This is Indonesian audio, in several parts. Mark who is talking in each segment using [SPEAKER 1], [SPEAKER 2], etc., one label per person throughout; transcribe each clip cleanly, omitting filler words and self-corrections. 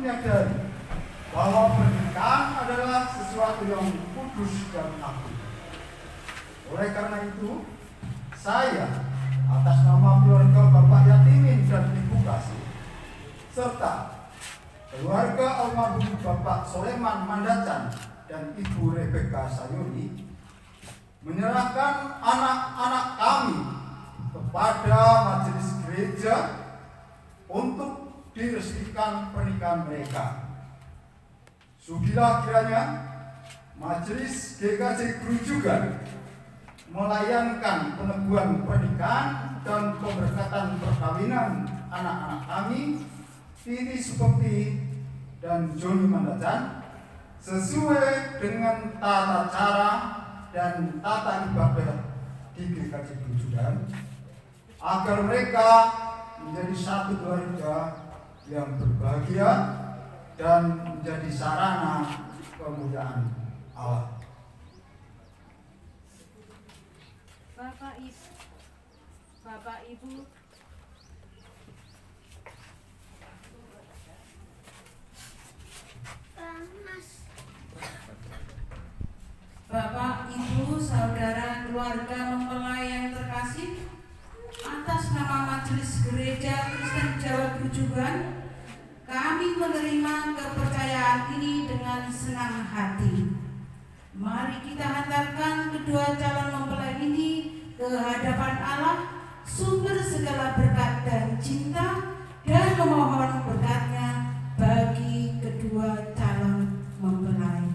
[SPEAKER 1] menyadari bahwa pernikahan adalah sesuatu yang kudus dan agung. Oleh karena itu, saya atas nama keluarga Bapak Yatimin dan Ibu Kasih serta keluarga almarhum Bapak Soleman Mandacan dan Ibu Rebeka Sayuri menyerahkan anak-anak kami kepada majelis gereja untuk diresmikan pernikahan mereka. Sudilah kiranya majelis GKJ Grujugan melayangkan peneguhan pernikahan dan pemberkatan perkawinan anak-anak kami Titi Sukopti dan Joni Mandacan sesuai dengan tata cara dan tata ibadah di GKJ Grujugan agar mereka menjadi satu keluarga yang berbahagia dan menjadi sarana kemuliaan Allah.
[SPEAKER 2] Bapak Ibu, Bapak Ibu, saudara keluarga mempelai yang terkasih, atas nama Majelis Gereja Kristen Jawa Grujugan, kami menerima kepercayaan ini dengan senang hati. Mari kita hantarkan kedua calon mempelai ini ke hadapan Allah, sumber segala berkat dan cinta, dan memohon berkatnya bagi kedua calon mempelai.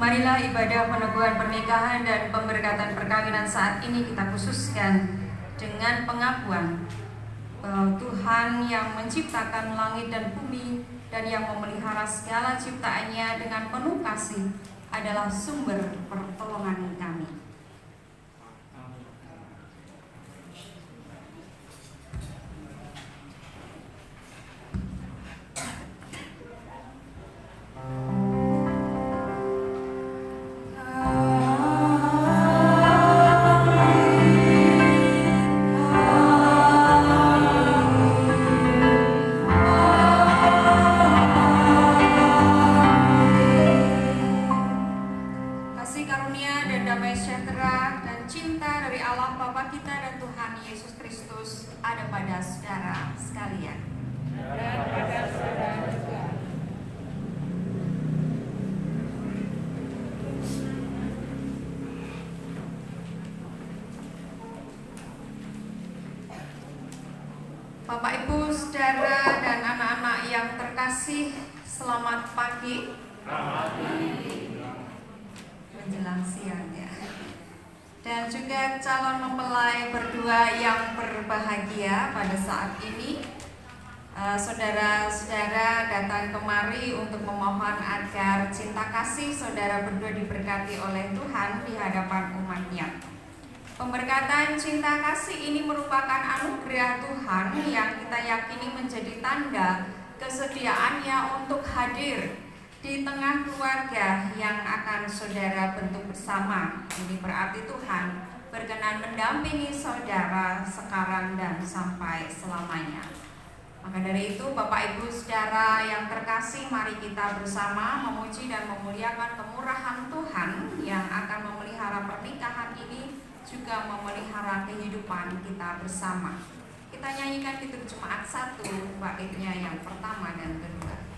[SPEAKER 3] Marilah ibadah peneguhan pernikahan dan pemberkatan perkawinan saat ini kita khususkan dengan pengakuan bahwa Tuhan yang menciptakan langit dan bumi dan yang memelihara segala ciptaannya dengan penuh kasih adalah sumber pertolongan kami. sekalian.
[SPEAKER 2] Dan pada saudara juga.
[SPEAKER 3] Bapak, Ibu, saudara, dan anak-anak yang terkasih, selamat pagi. Menjelang siang ya. Dan juga calon mempelai berdua yang berbahagia pada saat ini, saudara-saudara datang kemari untuk memohon agar cinta kasih saudara berdua diberkati oleh Tuhan di hadapan umat-Nya. Pemberkatan cinta kasih ini merupakan anugerah Tuhan yang kita yakini menjadi tanda kesediaannya untuk hadir di tengah keluarga yang akan saudara bentuk bersama. Ini berarti Tuhan berkenan mendampingi saudara sekarang dan sampai selamanya. Maka dari itu, Bapak, Ibu, saudara yang terkasih, mari kita bersama memuji dan memuliakan kemurahan Tuhan yang akan memelihara pernikahan ini, juga memelihara kehidupan kita bersama. Kita nyanyikan Kidung Jemaat 1, baitnya yang pertama dan kedua.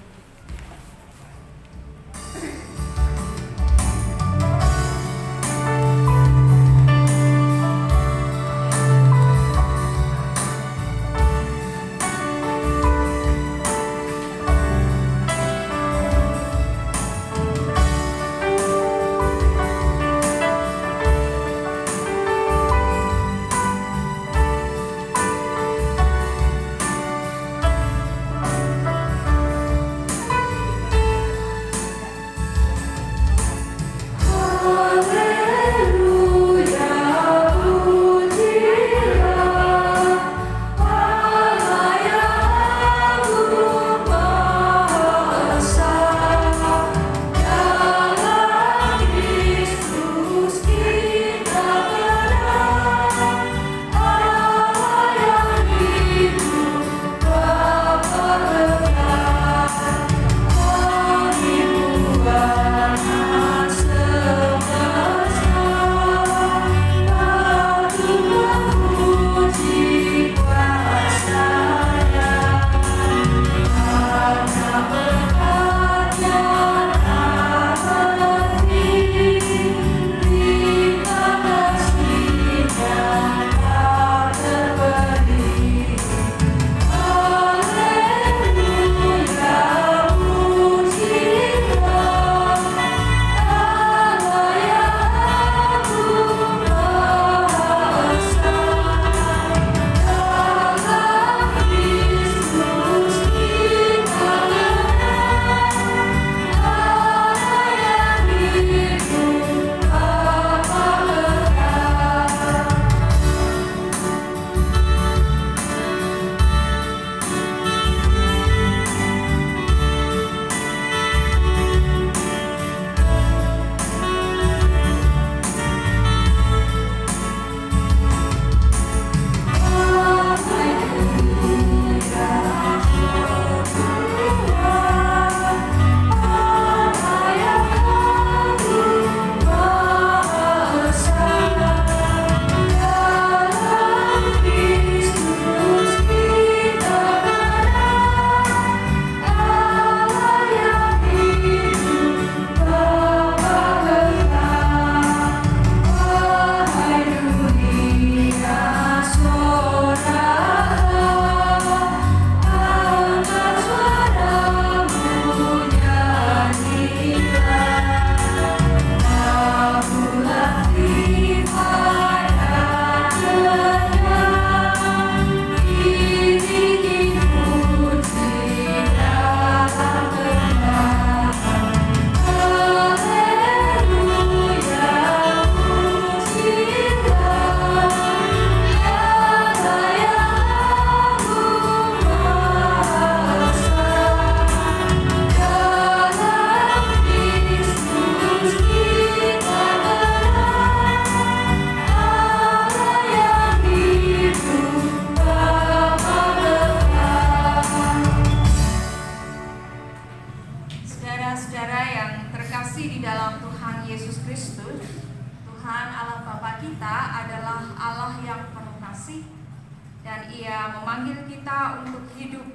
[SPEAKER 3] kita kita untuk hidup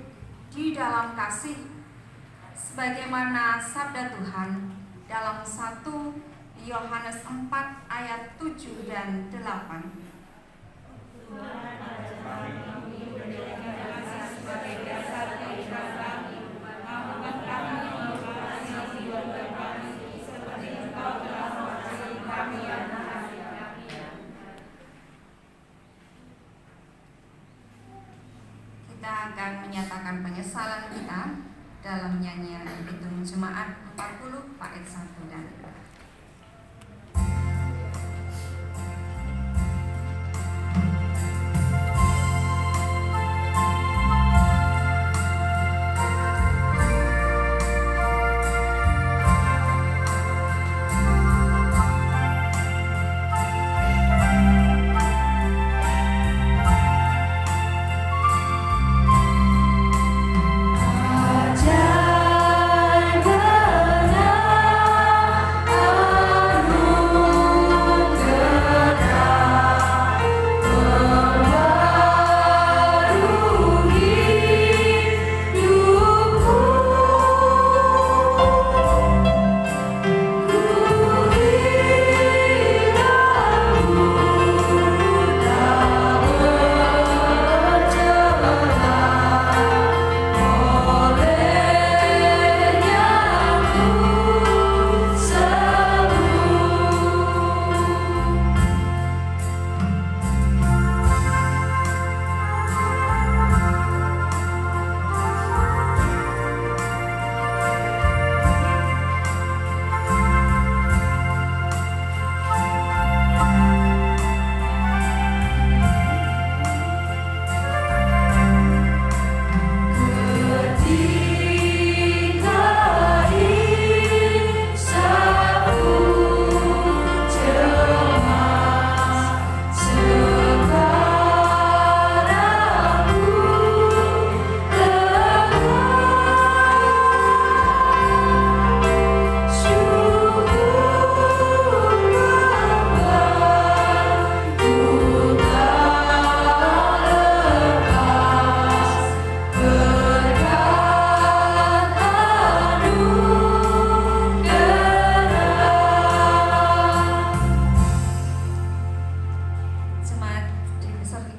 [SPEAKER 3] di dalam kasih sebagaimana sabda Tuhan dalam 1 Yohanes 4 ayat 7 dan 8. Kita akan menyatakan penyesalan kita dalam nyanyian Petitum Jemaat 40 bait 1 dan 2.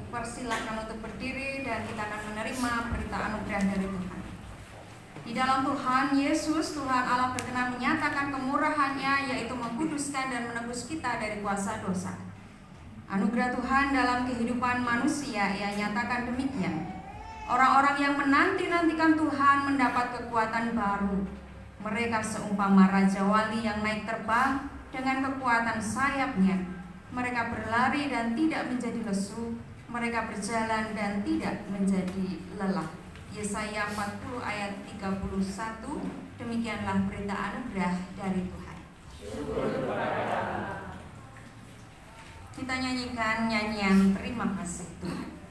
[SPEAKER 3] Persilakan untuk berdiri dan kita akan menerima berita anugerah dari Tuhan. Di dalam Tuhan Yesus, Tuhan Allah berkenan menyatakan kemurahan-Nya, yaitu mengkuduskan dan menebus kita dari kuasa dosa. Anugerah Tuhan dalam kehidupan manusia, Ia nyatakan demikian. Orang-orang yang menanti-nantikan Tuhan mendapat kekuatan baru. Mereka seumpama Raja Wali yang naik terbang dengan kekuatan sayapnya. Mereka berlari dan tidak menjadi lesu. Mereka berjalan dan tidak menjadi lelah. Yesaya 40 ayat 31. Demikianlah berita anugerah dari Tuhan. Kita nyanyikan nyanyian terima kasih Tuhan.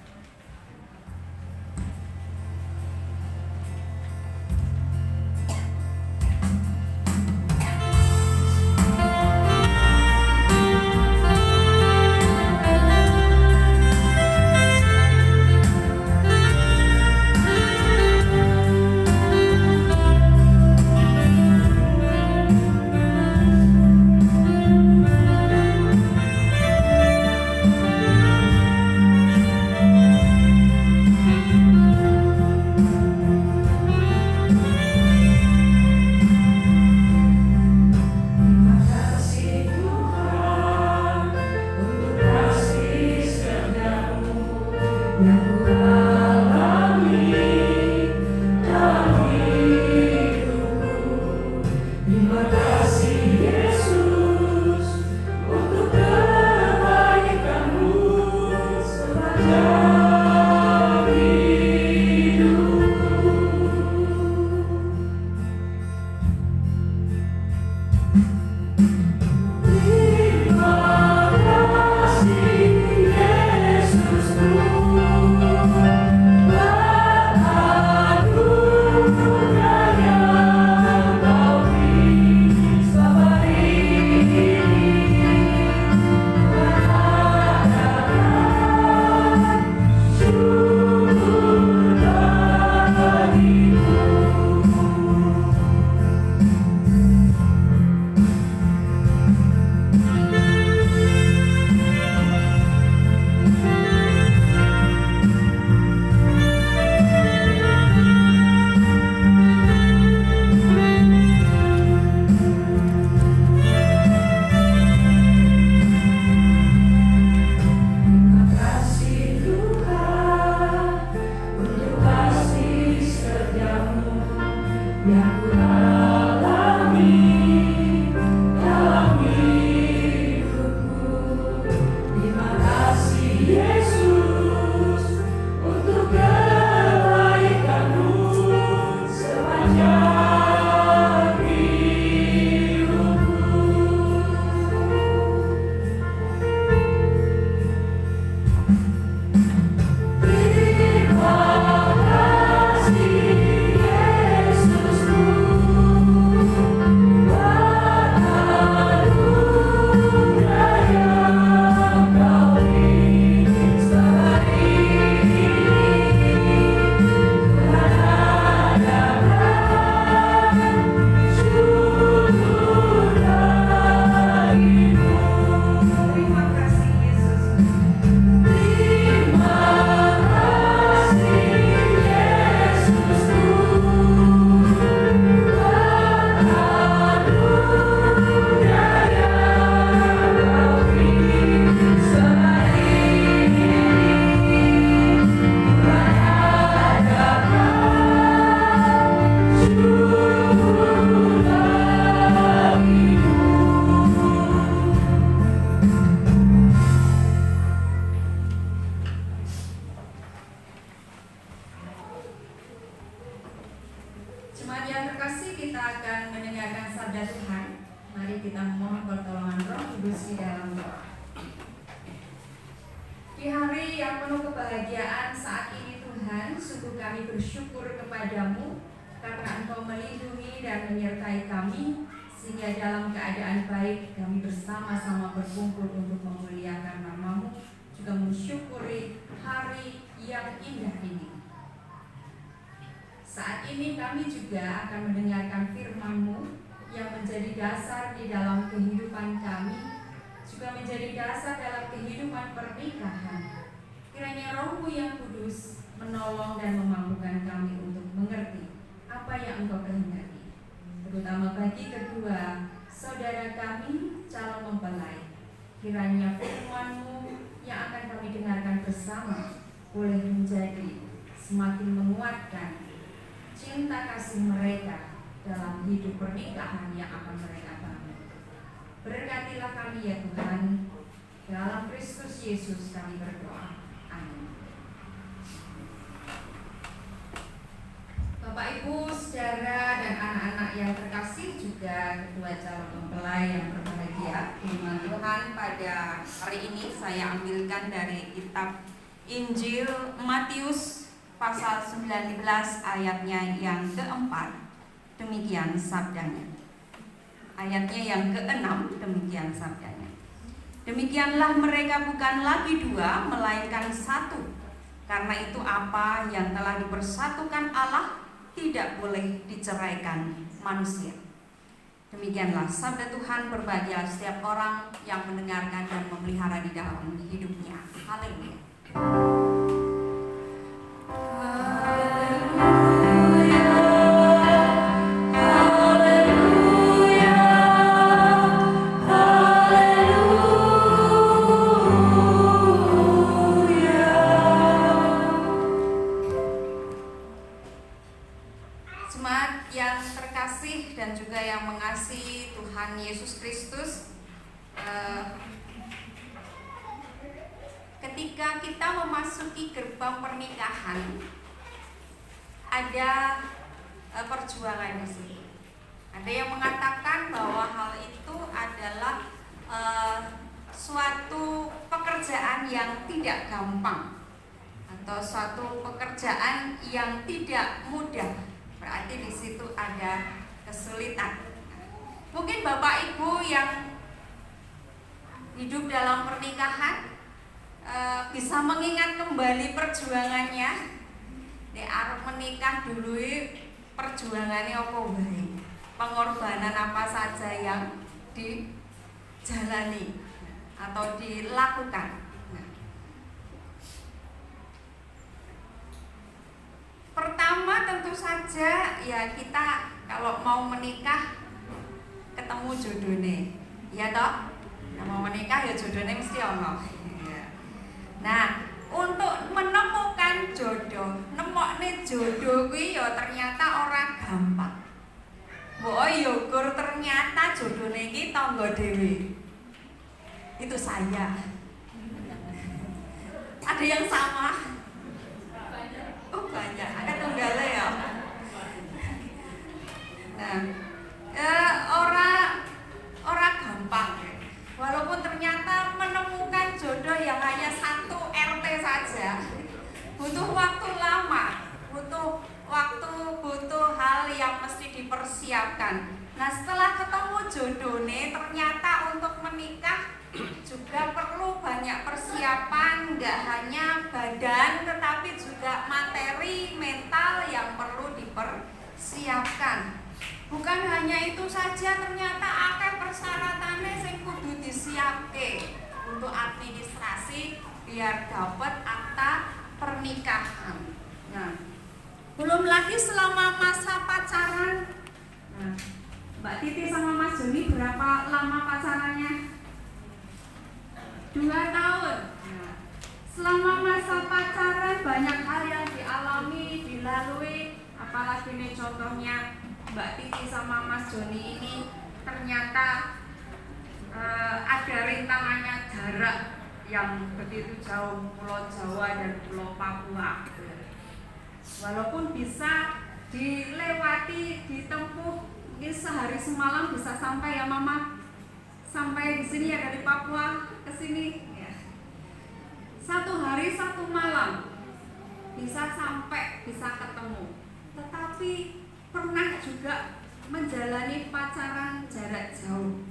[SPEAKER 2] yang ku alami dalam hidupku. Terima kasih Yesus untuk kebaikan-Mu sepanjang hidupku. Terima kasih Yesusku, buat anugerah yang Kau beri selama ini. Tuhan adakan syukur bagimu.
[SPEAKER 3] Terima kasih Yesus.
[SPEAKER 2] Terima kasih Yesusku, buat anugerah yang Kau beri selama ini. Tuhan adakan syukur bagimu.
[SPEAKER 3] Jemaat yang terkasih, kita akan mendengarkan sabda Tuhan. Mari kita memohon pertolongan Roh Kudus di dalam doa. Di hari yang penuh kebahagiaan saat ini Tuhan, sungguh kami bersyukur kepadamu karena Engkau melindungi dan menyertai kami, sehingga dalam keadaan baik kami bersama-sama berkumpul untuk memuliakan nama-Mu, juga mensyukuri hari yang indah ini. Saat ini kami juga akan mendengarkan firman-Mu yang menjadi dasar di dalam kehidupan kami, juga menjadi dasar dalam kehidupan pernikahan. Kiranya Roh-Mu yang kudus menolong dan memampukan kami untuk mengerti apa yang Engkau kehendaki, terutama bagi kedua saudara kami calon mempelai. Kiranya firman-Mu yang akan kami dengarkan bersama boleh menjadi semakin menguatkan cinta kasih mereka dalam hidup pernikahan yang akan mereka bangun. Berkatilah kami ya Tuhan, dalam Kristus Yesus kami berdoa. Amin. Bapak Ibu, saudara dan anak-anak yang terkasih, juga kedua calon mempelai yang berbahagia, firman Tuhan pada hari ini saya ambilkan dari kitab Injil Matius pasal 19 ayatnya yang keempat. Demikian sabdanya. Ayatnya yang keenam, demikian sabdanya. Demikianlah mereka bukan lagi dua, melainkan satu. Karena itu apa yang telah dipersatukan Allah tidak boleh diceraikan manusia. Demikianlah sabda Tuhan. Berbahagialah setiap orang yang mendengarkan dan memelihara di dalam hidupnya. Haleluya. Jemaat yang terkasih dan juga yang mengasihi Tuhan Yesus Kristus, ketika kita memasuki gerbang pernikahan, ada perjuangan di sini. Ada yang mengatakan bahwa hal itu adalah suatu pekerjaan yang tidak gampang atau suatu pekerjaan yang tidak mudah. Berarti di situ ada kesulitan. Mungkin Bapak Ibu yang hidup dalam pernikahan bisa mengingat kembali perjuangannya. Nek arep menikah dulu perjuangannya apa wae? Pengorbanan apa saja yang dijalani atau dilakukan. Pertama tentu saja ya kita kalau mau menikah ketemu jodohnya, ya toh. Nah, mau menikah ya jodohnya mesti ono. Nah, untuk menemukan jodoh, nemokne jodoh kuwi ya ternyata ora gampang. Mbok yukur ternyata jodone iki tangga dhewe. Itu saya. Ada yang sama? Oh banyak, ada tunggale ya. Nah, ora gampang. Walaupun ternyata menemukan jodoh yang hanya satu RT saja, butuh waktu lama, butuh hal yang mesti dipersiapkan. Nah, setelah ketemu jodohnya, ternyata untuk menikah juga perlu banyak persiapan, nggak hanya badan tetapi juga materi mental yang perlu dipersiapkan. Bukan hanya itu saja, ternyata akeh persyaratannya sing kudu disiapke untuk administrasi biar dapat akta pernikahan. Nah, belum lagi selama masa pacaran. Nah, Mbak Titi sama Mas Joni berapa lama pacarannya? 2 tahun. Nah, selama masa pacaran banyak hal yang dialami, dilalui. Apalagi nih contohnya Mbak Titi sama Mas Joni ini ternyata ada rintangannya jarak yang begitu jauh, Pulau Jawa dan Pulau Papua. Walaupun bisa dilewati, ditempuh, mungkin sehari semalam bisa sampai ya Mama, sampai di sini ya dari Papua ke sini. Ya. 1 hari 1 malam bisa sampai, bisa ketemu. Tetapi pernah juga menjalani pacaran jarak jauh.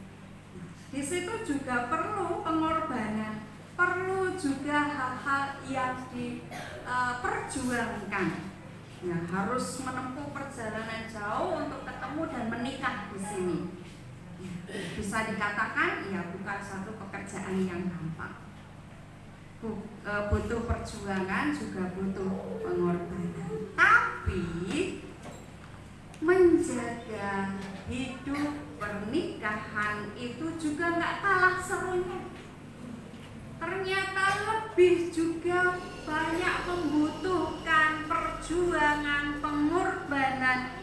[SPEAKER 3] Di situ juga perlu pengorbanan, perlu juga hal-hal yang diperjuangkan. Nah, harus menempuh perjalanan jauh untuk ketemu dan menikah di sini. Bisa dikatakan ya bukan satu pekerjaan yang gampang. Butuh perjuangan, juga butuh pengorbanan. Tapi menjaga hidup pernikahan itu juga nggak kalah serunya. Ternyata lebih juga banyak membutuhkan perjuangan, pengorbanan.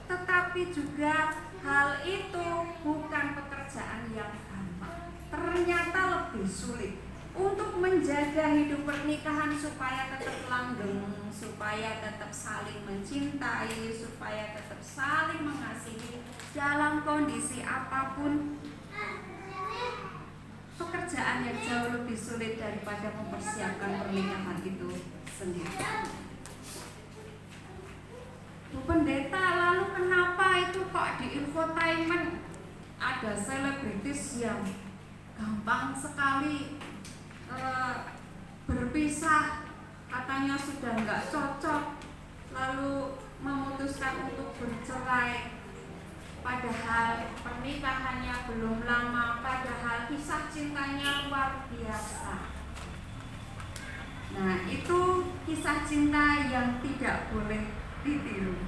[SPEAKER 3] Tetapi juga hal itu bukan pekerjaan yang gampang. Ternyata lebih sulit untuk menjaga hidup pernikahan supaya tetap langgeng, supaya tetap saling mencintai, supaya tetap saling mengasihi dalam kondisi apapun. Pekerjaan yang jauh lebih sulit daripada mempersiapkan pernikahan itu sendiri. Bu Pendeta, lalu kenapa itu kok di infotainment ada selebritis yang gampang sekali berpisah, katanya sudah nggak cocok, lalu memutuskan untuk bercerai, padahal pernikahannya belum lama, padahal kisah cintanya luar biasa. Nah, itu kisah cinta yang tidak boleh ditiru,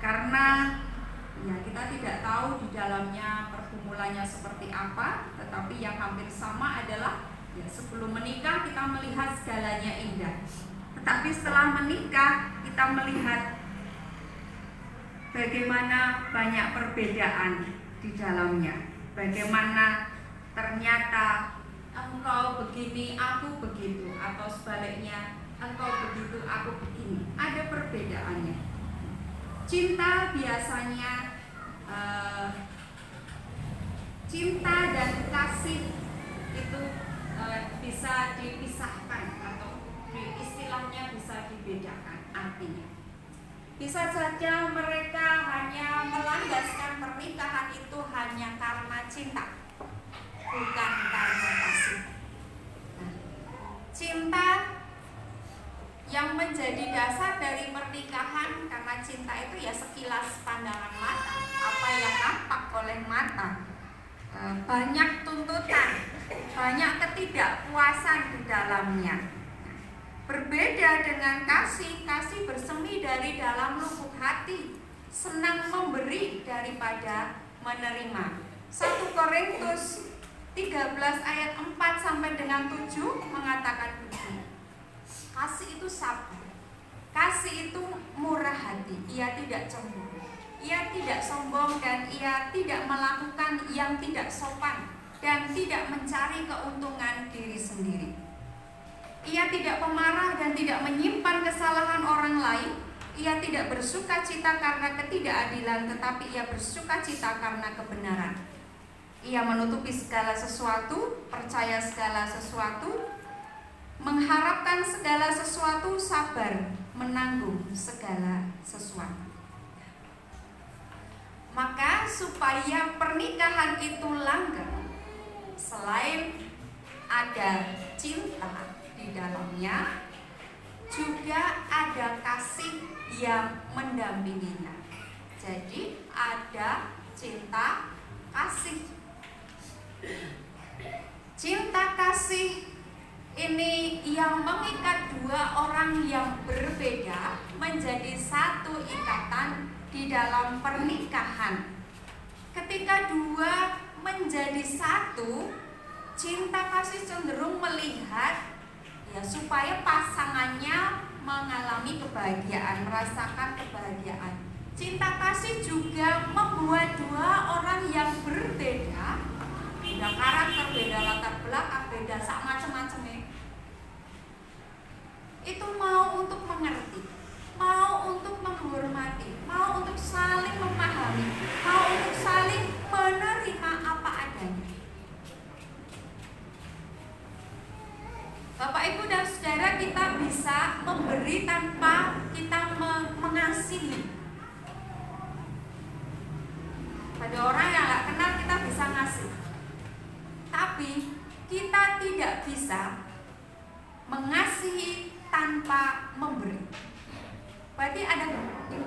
[SPEAKER 3] karena ya kita tidak tahu di dalamnya pergumulannya seperti apa. Tetapi yang hampir sama adalah ya sebelum menikah kita melihat segalanya indah, tetapi setelah menikah kita melihat bagaimana banyak perbedaan di dalamnya. Bagaimana ternyata engkau begini, aku begitu, atau sebaliknya engkau begitu, aku begini. Ada perbedaannya. Cinta biasanya cinta dan kasih itu bisa dipisahkan atau istilahnya bisa dibedakan artinya. Bisa saja mereka hanya melandaskan pernikahan itu hanya karena cinta, bukan karena kasih. Nah, cinta yang menjadi dasar dari pernikahan, karena cinta itu ya sekilas pandangan mata, apa yang nampak oleh mata. Banyak tuntutan, banyak ketidakpuasan di dalamnya. Berbeda dengan kasih, kasih bersemi dari dalam lubuk hati, senang memberi daripada menerima. 1 Korintus 13 ayat 4 sampai dengan 7 mengatakan begini. Kasih itu sabar, kasih itu murah hati, ia tidak cemburu, ia tidak sombong dan ia tidak melakukan yang tidak sopan dan tidak mencari keuntungan diri sendiri. Ia tidak pemarah dan tidak menyimpan kesalahan orang lain. Ia tidak bersuka cita karena ketidakadilan, tetapi ia bersuka cita karena kebenaran. Ia menutupi segala sesuatu, percaya segala sesuatu, mengharapkan segala sesuatu, sabar, menanggung segala sesuatu. Maka supaya pernikahan itu langgeng, selain ada cinta di dalamnya, juga ada kasih yang mendampinginya. Jadi ada cinta kasih. Cinta kasih ini yang mengikat dua orang yang berbeda menjadi satu ikatan di dalam pernikahan. Ketika dua menjadi satu, cinta kasih cenderung melihat ya supaya pasangannya mengalami kebahagiaan, merasakan kebahagiaan. Cinta kasih juga membuat dua orang yang berbeda, beda karakter, beda latar belakang, beda sak macam-macamnya, itu mau untuk mengerti, mau untuk menghormati, mau untuk saling memahami, mau untuk saling menerima apa adanya. Bapak, Ibu, dan Saudara, kita bisa memberi tanpa kita mengasihi. Pada orang yang gak kenal kita bisa ngasih, tapi kita tidak bisa mengasihi tanpa memberi. Berarti ada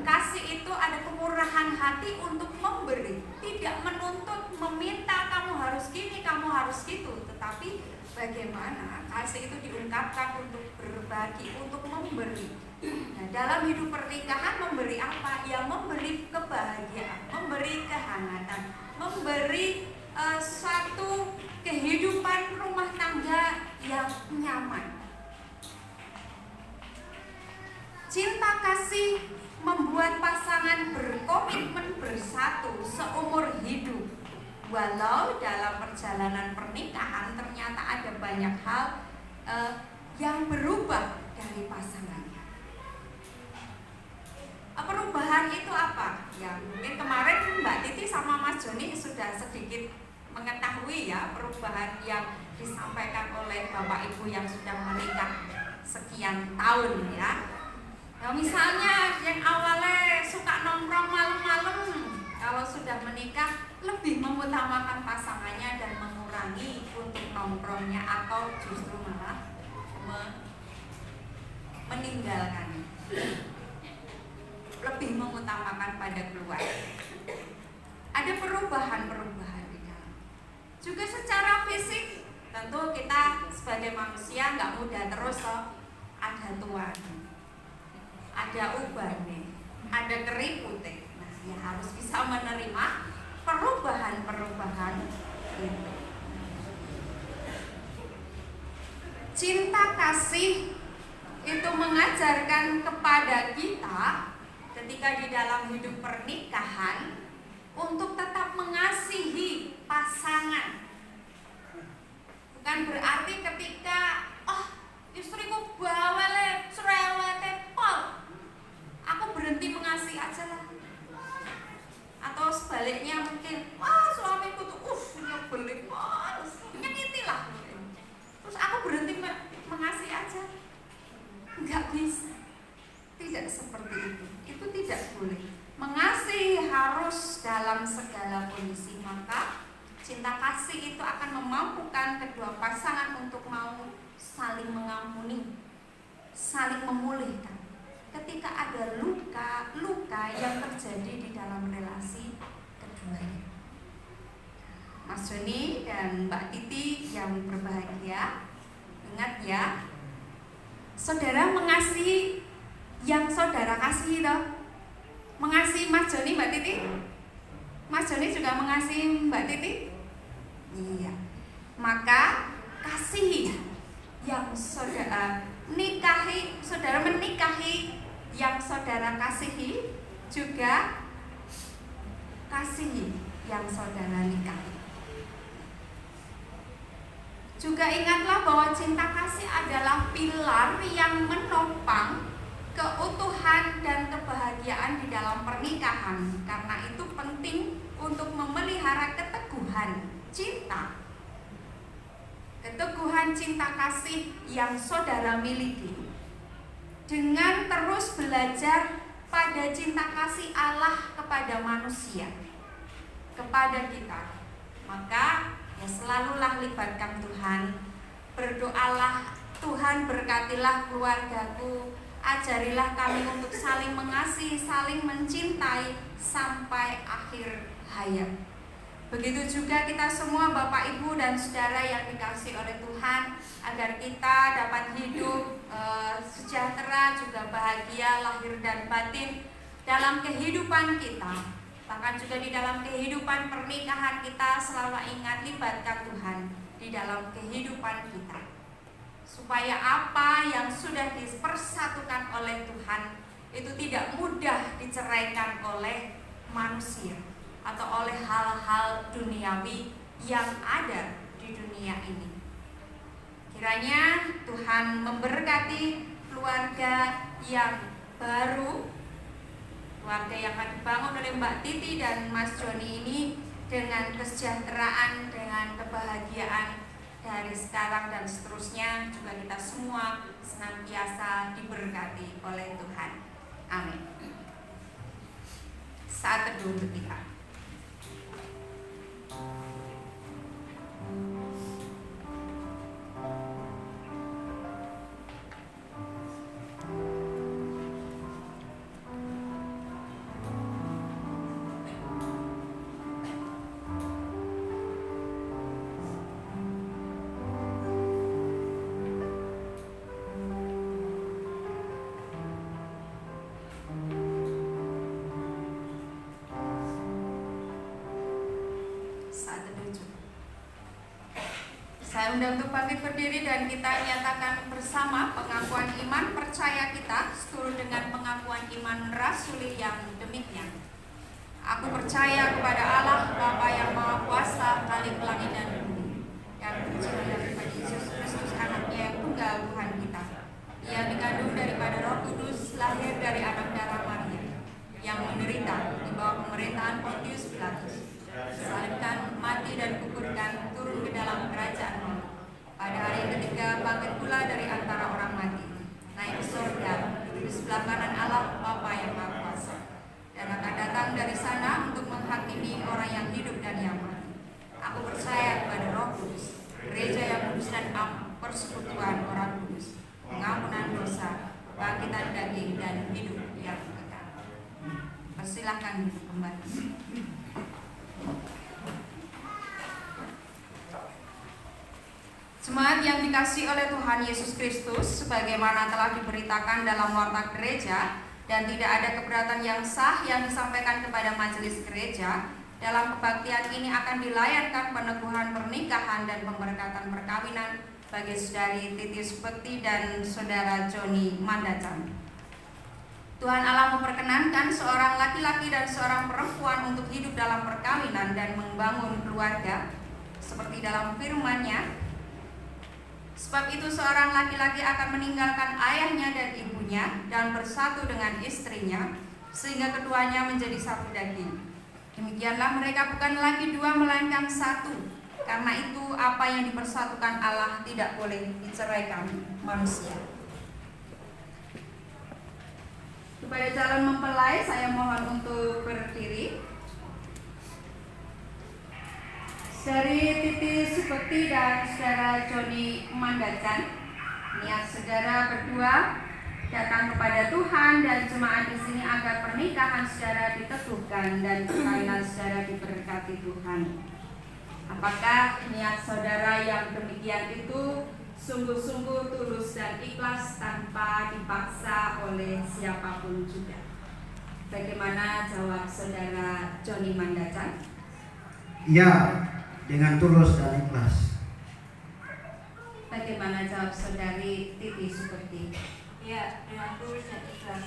[SPEAKER 3] kasih itu ada kemurahan hati untuk memberi, tidak menuntut, meminta kamu harus gini, kamu harus gitu, tetapi bagaimana kasih itu diungkapkan untuk berbagi, untuk memberi. Nah, dalam hidup pernikahan memberi apa? Ya memberi kebahagiaan, memberi kehangatan, memberi suatu kehidupan rumah tangga yang nyaman. Cinta kasih membuat pasangan berkomitmen bersatu seumur hidup. Walau dalam perjalanan pernikahan ternyata ada banyak hal yang berubah dari pasangannya. Perubahan itu apa? Ya mungkin kemarin Mbak Titi sama Mas Joni sudah sedikit mengetahui ya perubahan yang disampaikan oleh Bapak Ibu yang sudah menikah sekian tahun ya. Nah, misalnya yang awalnya suka nongkrong malam-malam, kalau sudah menikah lebih mengutamakan pasangannya dan mengurangi untuk nongkrongnya atau justru malah meninggalkannya. Lebih mengutamakan pada keluarga. Ada perubahan-perubahan di dalam. Juga secara fisik, tentu kita sebagai manusia nggak mudah terus ada tuanya, ada ubahnya, ada keriputnya. Nah, ya harus bisa menerima perubahan-perubahan itu. Cinta kasih itu mengajarkan kepada kita ketika di dalam hidup pernikahan untuk tetap mengasihi pasangan. Bukan berarti ketika istriku bawel cerewet pol, aku berhenti mengasihi aja lah. Atau sebaliknya mungkin suamiku tuh nyebelin pol, nyakiti lah. Terus aku berhenti mengasihi aja. Enggak bisa. Tidak seperti itu. Itu tidak boleh. Mengasihi harus dalam segala kondisi. Maka cinta kasih itu akan memampukan kedua pasangan untuk mau saling mengampuni, saling memulihkan ketika ada luka yang terjadi di dalam relasi keduanya. Mas Joni dan Mbak Titi yang berbahagia, ingat ya, saudara mengasihi yang saudara kasih toh. Mengasihi Mas Joni, Mbak Titi. Mas Joni juga mengasihi Mbak Titi. Iya. Maka kasihi yang saudara menikahi yang saudara kasihi, juga kasihi yang saudara nikahi. Juga ingatlah bahwa cinta kasih adalah pilar yang menopang keutuhan dan kebahagiaan di dalam pernikahan. Karena itu penting untuk memelihara keteguhan cinta. Keteguhan cinta kasih yang saudara miliki dengan terus belajar pada cinta kasih Allah kepada manusia, kepada kita. Maka ya selalulah libatkan Tuhan. Berdoalah, Tuhan berkatilah keluargaku, ajarilah kami untuk saling mengasihi, saling mencintai sampai akhir hayat. Begitu juga kita semua Bapak Ibu dan Saudara yang dikasihi oleh Tuhan, agar kita dapat hidup sejahtera juga bahagia lahir dan batin dalam kehidupan kita. Bahkan juga di dalam kehidupan pernikahan kita selalu ingat libatkan Tuhan di dalam kehidupan kita. Supaya apa yang sudah dipersatukan oleh Tuhan itu tidak mudah diceraikan oleh manusia atau oleh hal-hal duniawi yang ada di dunia ini. Kiranya Tuhan memberkati keluarga yang baru, keluarga yang akan dibangun oleh Mbak Titi dan Mas Joni ini dengan kesejahteraan, dengan kebahagiaan dari sekarang dan seterusnya. Juga kita semua senantiasa diberkati oleh Tuhan. Amin. Saat teduh untuk kita. Saya undang untuk bangkit berdiri dan kita nyatakan bersama pengakuan iman percaya kita seturut dengan pengakuan iman rasuli yang demikian. Aku percaya kepada Allah Bapa yang Maha Kuasa, Khalik langit dan bumi, dan percaya kepada Yesus Kristus anaknya yang tunggal Tuhan kita. Ia dikandung daripada Roh Kudus, lahir dari anak darah Maria, yang menderita di bawah pemerintahan Pontius Pilatus, disalibkan, mati dan kuburkan, turun ke dalam kerajaan Allah. Pada hari ketiga bangkit pula dari antara orang mati, naik ke surga, duduk di sebelah kanan Allah Bapa yang Maha Kuasa, dan akan datang dari sana untuk menghakimi orang yang hidup dan yang mati. Aku percaya kepada Roh Kudus, gereja yang kudus dan persekutuan orang kudus, pengampunan dosa, kebangkitan daging dan hidup yang kekal. Persilahkan kembali. Jemaat yang dikasihi oleh Tuhan Yesus Kristus, sebagaimana telah diberitakan dalam warta gereja, dan tidak ada keberatan yang sah yang disampaikan kepada majelis gereja, dalam kebaktian ini akan dilayangkan peneguhan pernikahan dan pemberkatan perkawinan bagi Saudari Titi Supekti dan Saudara Joni Mandacan. Tuhan Allah memperkenankan seorang laki-laki dan seorang perempuan untuk hidup dalam perkawinan dan membangun keluarga, seperti dalam firman-Nya. Sebab itu seorang laki-laki akan meninggalkan ayahnya dan ibunya dan bersatu dengan istrinya, sehingga keduanya menjadi satu daging. Demikianlah mereka bukan lagi dua melainkan satu. Karena itu apa yang dipersatukan Allah tidak boleh diceraikan manusia. Kepada calon mempelai saya mohon untuk berdiri. Dari Titi Supekti dan Saudara Joni Mandacan, niat saudara berdua datang kepada Tuhan dan jemaat di sini agar pernikahan saudara diteguhkan dan perkawinan saudara diberkati Tuhan. Apakah niat saudara yang demikian itu sungguh-sungguh tulus dan ikhlas tanpa dipaksa oleh siapapun juga? Bagaimana jawab Saudara Joni Mandacan?
[SPEAKER 4] Ya, dengan tulus dan ikhlas.
[SPEAKER 3] Bagaimana jawab Saudari Titi Supekti?
[SPEAKER 2] Ya, dengan tulus dan ikhlas.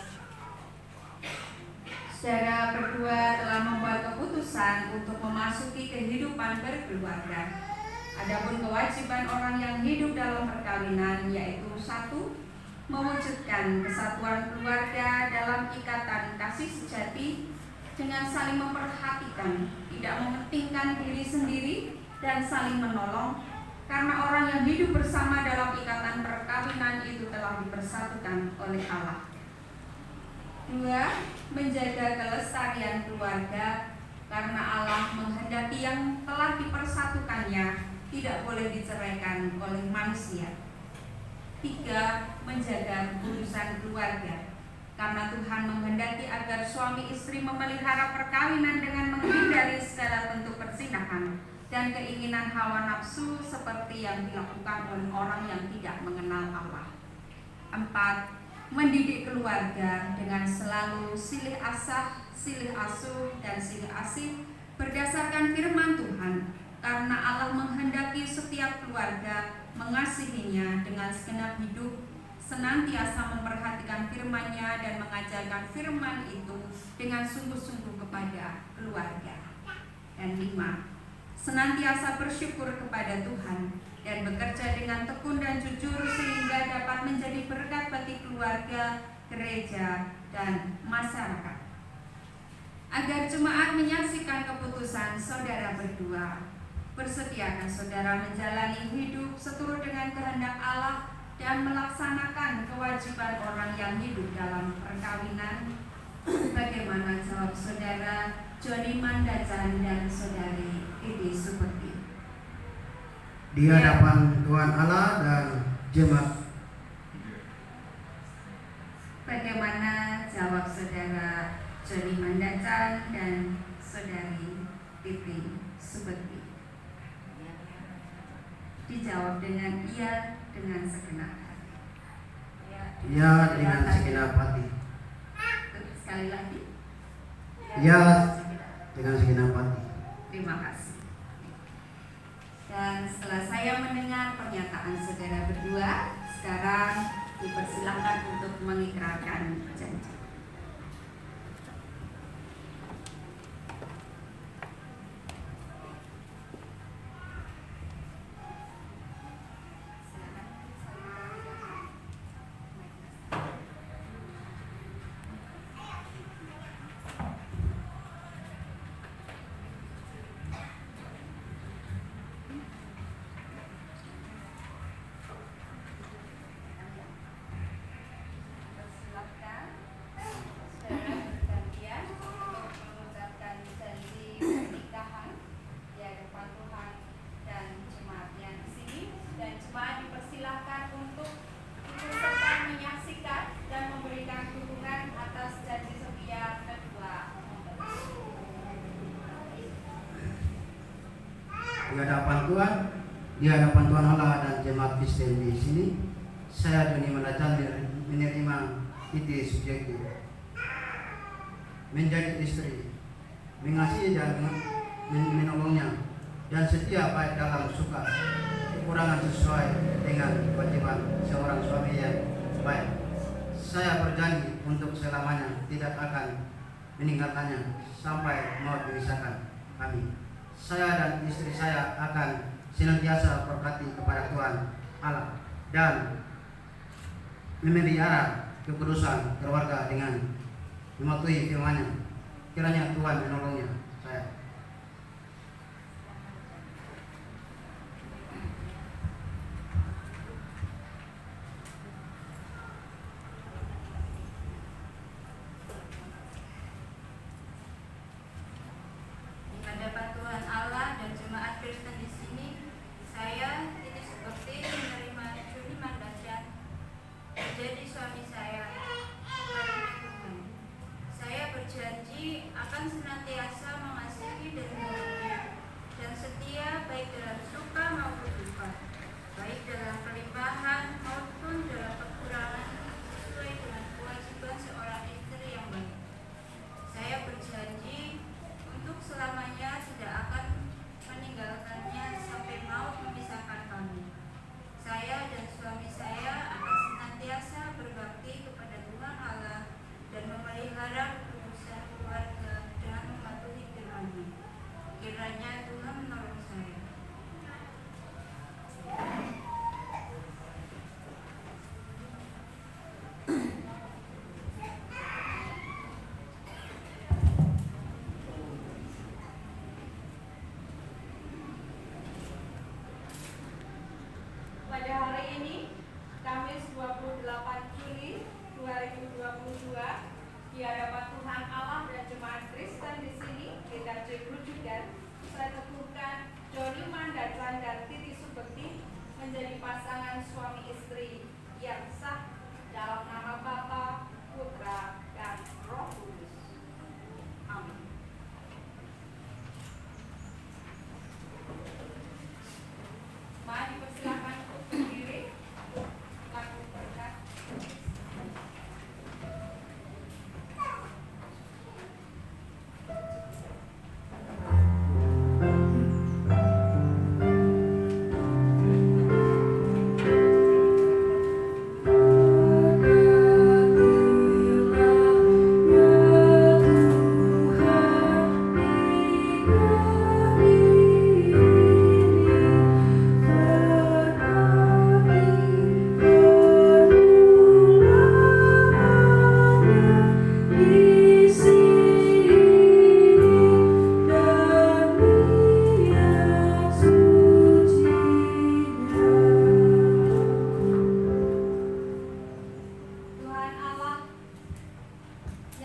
[SPEAKER 3] Saudara berdua telah membuat keputusan keputusan untuk memasuki kehidupan berkeluarga. Adapun kewajiban orang yang hidup dalam perkawinan yaitu 1. Mewujudkan kesatuan keluarga dalam ikatan kasih sejati dengan saling memperhatikan, tidak mementingkan diri sendiri dan saling menolong, karena orang yang hidup bersama dalam ikatan perkawinan itu telah dipersatukan oleh Allah. 2. Menjaga kelestarian keluarga, karena Allah menghendaki yang telah dipersatukannya tidak boleh diceraikan oleh manusia. 3. Menjaga kekudusan keluarga, karena Tuhan menghendaki agar suami istri memelihara perkawinan dengan menghindari segala bentuk perzinahan dan keinginan hawa nafsu seperti yang dilakukan oleh orang yang tidak mengenal Allah. 4. Mendidik keluarga dengan selalu silih asah, silih asuh, dan silih asih berdasarkan firman Tuhan, karena Allah menghendaki setiap keluarga mengasihinya dengan segenap hidup, senantiasa memperhatikan firman-Nya dan mengajarkan firman itu dengan sungguh-sungguh kepada keluarga. Dan 5. Senantiasa bersyukur kepada Tuhan dan bekerja dengan tekun dan jujur sehingga dapat menjadi berkat bagi keluarga, gereja, dan masyarakat. Agar jemaat menyaksikan keputusan saudara berdua, bersediakah saudara menjalani hidup seturut dengan kehendak Allah dan melaksanakan kewajiban orang yang hidup dalam perkawinan? Bagaimana jawab saudara Joni Mandacan dan saudari Edi Superti?
[SPEAKER 4] Di hadapan Tuhan Allah dan jemaat.
[SPEAKER 3] Bagaimana jawab saudara Joni Mandacan dan saudari Edi Superti? Dijawab dengan iya dengan segenap hati.
[SPEAKER 4] Ya, dengan segenap hati.
[SPEAKER 3] Sekali lagi.
[SPEAKER 4] Ya, dengan segenap hati.
[SPEAKER 3] Terima kasih. Dan setelah saya mendengar pernyataan saudara berdua, sekarang dipersilakan untuk mengikrarkan janji.
[SPEAKER 4] Di hadapan Tuhan Allah dan jemaat Kristen di sini, saya Joni Mandacan menerima ide subjektif menjadi istri, mengasihi dan menolongnya, dan setia baik dalam suka kekurangan sesuai dengan kewajiban seorang suami yang baik. Saya berjanji untuk selamanya tidak akan meninggalkannya sampai maut memisahkan kami. Saya dan istri saya akan senantiasa berkati kepada Tuhan Allah dan memelihara kekudusan keluarga dengan mematuhi firman-Nya. Kiranya Tuhan menolongnya saya.
[SPEAKER 3] Di hadapan Tuhan Allah dan jemaat Kristen di sini, saya ini seperti menerima Joni Mandacan menjadi suami saya karena Tuhan. Saya berjanji akan senantiasa mengasihi dan menolongnya dan setia baik dalam suka maupun duka, baik dalam kelimpahan maupun dalam kekurangan, sesuai dengan kewajiban seorang istri yang baik. Saya berjanji untuk selamanya tidak akan meninggalkannya sampai maut memisahkan kami. Saya dan suami saya akan senantiasa berbakti kepada Tuhan Allah dan memelihara kekudusan keluarga dengan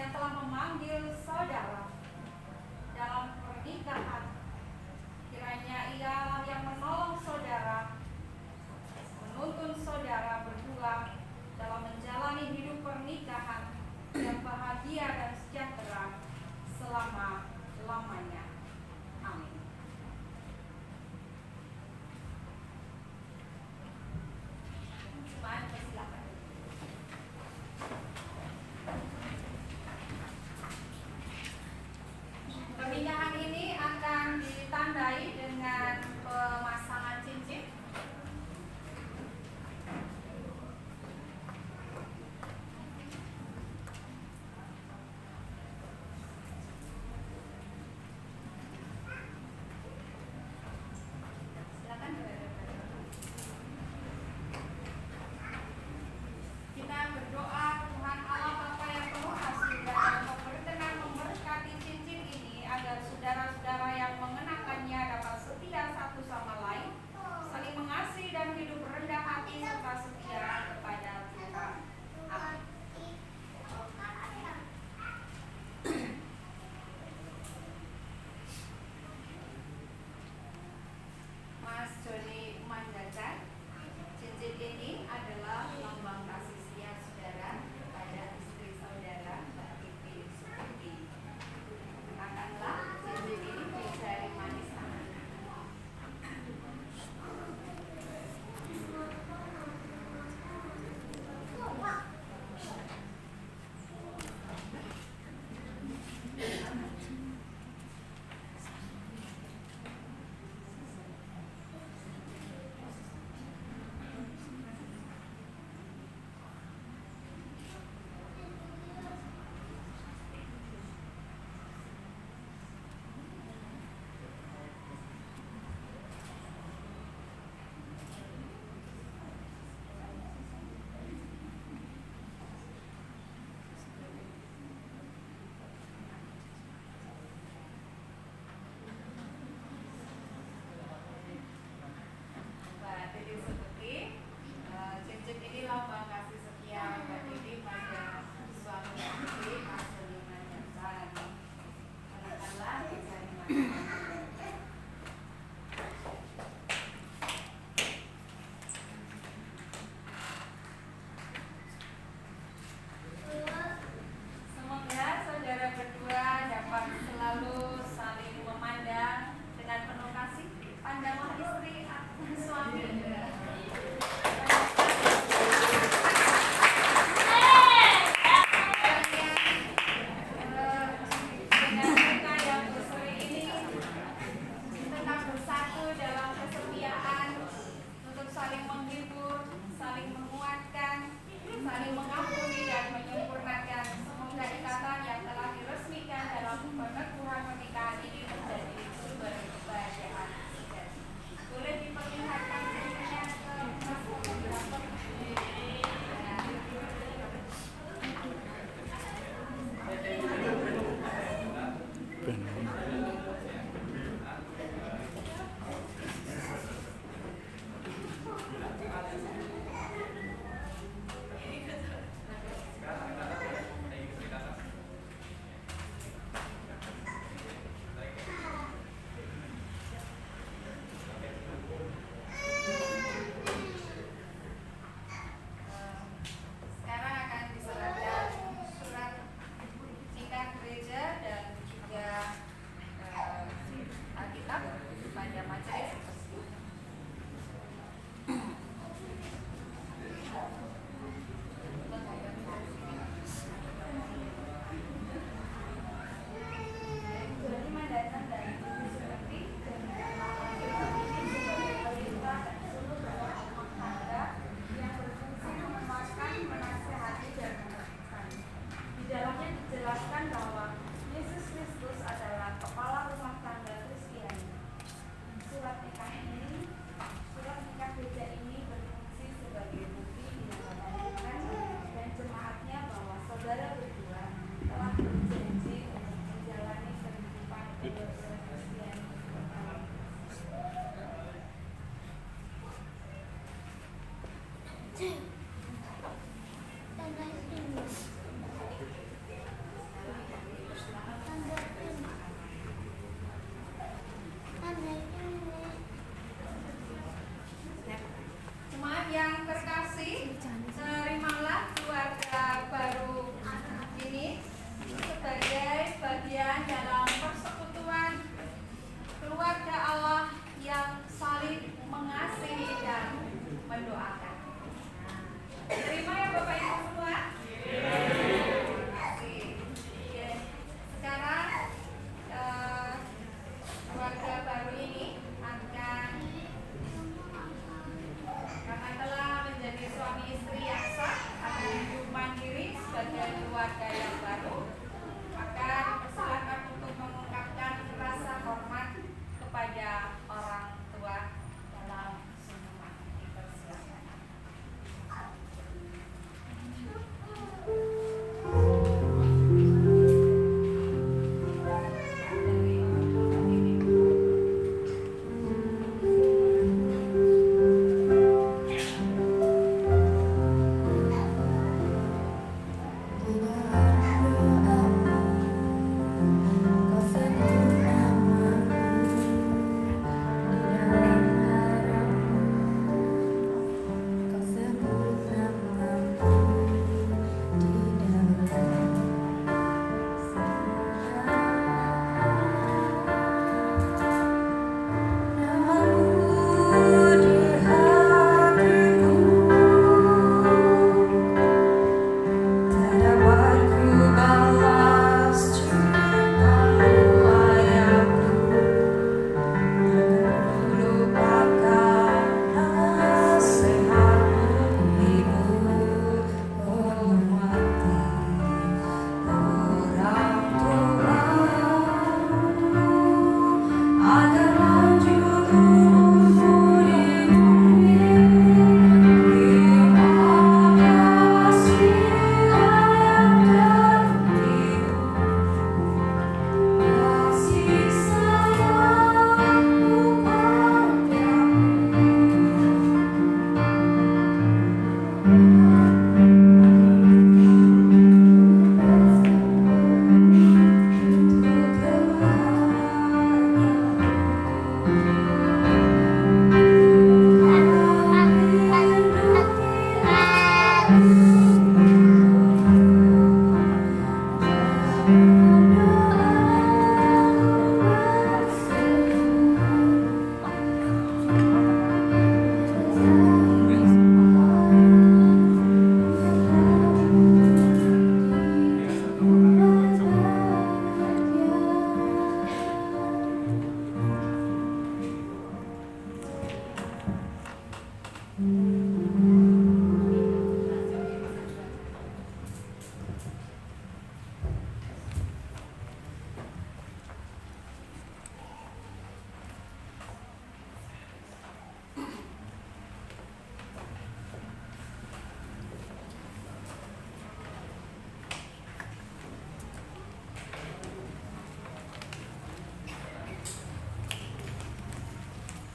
[SPEAKER 3] yang telah memanggil saudara dalam pernikahan. Kiranya Ia yang menolong saudara, menuntun saudara berdua dalam menjalani hidup pernikahan yang bahagia dan sejahtera selama-lamanya. Amin. Jemaat persilakan. Pernikahan ini akan ditandai dengan pemasangan cincin. Silakan kita berdoa. Tuhan Allah Bapa yang penuh kasih dan berkenan memberkati cincin ini agar saudara-saudara yang mengenakannya dapat setia satu sama lain, saling mengasihi dan hidup rendah hati serta setia kepada Tuhan. Amin. Mas Joni Mandakan, cincin ini adalah lambang kasih setia saudara kepada istri saudara, Mbak Tipi Sukuti. Kenakanlah cincin ini di jari manis tangan. Mbak Titi Sukuti, cincin ini lambang kasih setia Mbak Titi pada suami Mbak Titi, Mas Joni Mandakan. Kenakanlah di jari manis tangan. Semoga saudara berdua dapat selalu saling memandang dengan penuh kasih. Pandanglah istri atau suami. Dengan mereka yang berseri ini tetap bersatu dalam kesetiaan untuk saling menghibur, saling menguatkan, saling mengampuni dan menyempurnakan. Semoga ikatan yang telah diresmikan dalam peneguhan pernikahan ini menjadi sumber kebahagiaan sejati. Boleh diperlihatkan cincinnya ke Mas fotografer. Sekarang akan diserahkan surat nikah gereja dan juga Alkitab kepada majelis. Joni Mandakan dan Ibu Sukuti dengan laki-laki ini sebagai pelita dan suluh dalam rumah tangga yang berfungsi menguatkan, menasihati dan mengertikan. Di dalamnya dijelaskan bahwa Yesus Kristus adalah kepala rumah tangga Kristiani. Surat nikah gereja ini berfungsi sebagai bukti dinyatakan Tuhan dan jemaatnya bahwa saudara berdua telah berjanji untuk menjalani kehidupan Kristiani.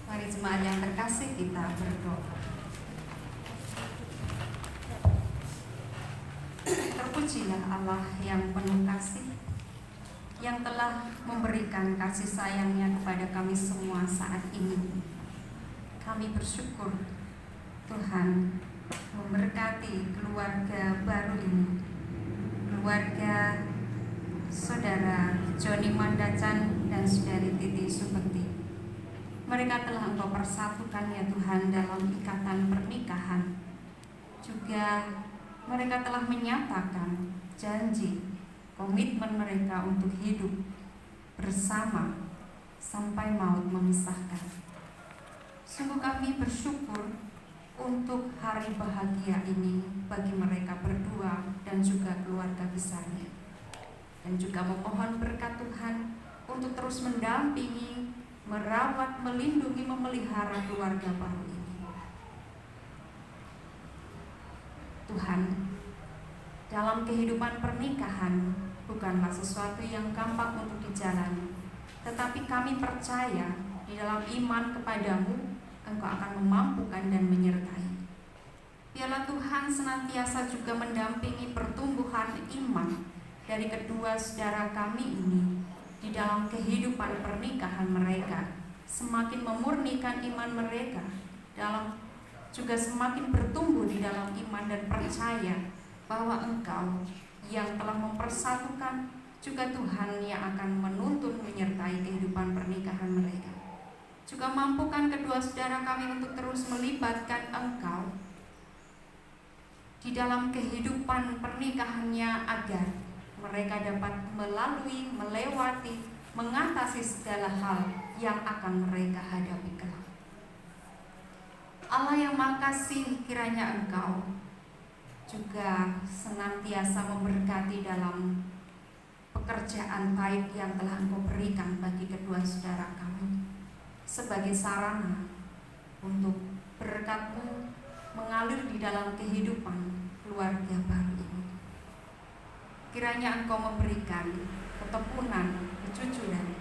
[SPEAKER 3] Mari jemaat yang terkasih, kita berdoa. Terpujilah Allah yang penuh kasih, yang telah memberikan kasih sayangnya kepada kami semua saat ini. Kami bersyukur Tuhan memberkati keluarga baru ini, keluarga saudara Joni Mandacan dan saudari Titi Supekti. Mereka telah Engkau persatukan ya Tuhan dalam ikatan pernikahan. Juga mereka telah menyatakan janji, komitmen mereka untuk hidup bersama sampai maut memisahkan. Sungguh kami bersyukur untuk hari bahagia ini bagi mereka berdua dan juga keluarga besarnya. Dan juga memohon berkat Tuhan untuk terus mendampingi, merawat, melindungi, memelihara keluarga baru ini. Tuhan, dalam kehidupan pernikahan bukanlah sesuatu yang gampang untuk dijalani, tetapi kami percaya di dalam iman kepadamu, Engkau akan memampukan dan menyertai. Biarlah Tuhan senantiasa juga mendampingi pertumbuhan iman dari kedua saudara kami ini di dalam kehidupan pernikahan mereka, semakin memurnikan iman mereka, dalam juga semakin bertumbuh di dalam iman dan percaya bahwa Engkau yang telah mempersatukan juga Tuhan yang akan menuntun menyertai kehidupan pernikahan mereka. Juga mampukan kedua saudara kami untuk terus melibatkan Engkau di dalam kehidupan pernikahannya agar mereka dapat melalui, melewati, mengatasi segala hal yang akan mereka hadapi kelak. Allah yang Maha Kasih, kiranya Engkau juga senantiasa memberkati dalam pekerjaan baik yang telah Engkau berikan bagi kedua saudara kami sebagai sarana untuk berkat-Mu mengalir di dalam kehidupan keluarga baru ini. Kiranya Engkau memberikan ketekunan, kejujuran,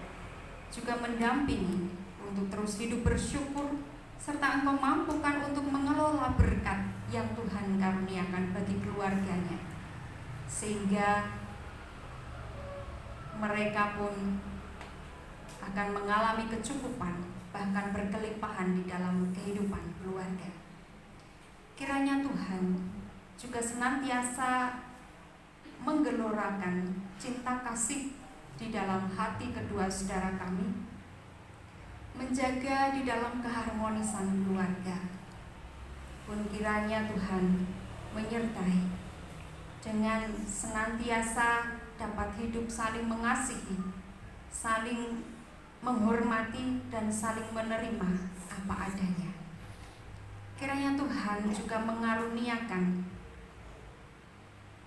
[SPEAKER 3] juga mendampingi untuk terus hidup bersyukur, serta Engkau mampukan untuk mengelola berkat yang Tuhan karuniakan bagi keluarganya, sehingga mereka pun akan mengalami kecukupan, bahkan berkelimpahan di dalam kehidupan keluarga. Kiranya Tuhan juga senantiasa menggelorakan cinta kasih di dalam hati kedua saudara kami, menjaga di dalam keharmonisan keluarga. Pun kiranya Tuhan menyertai dengan senantiasa dapat hidup saling mengasihi, saling menghormati, dan saling menerima apa adanya. Kiranya Tuhan juga mengaruniakan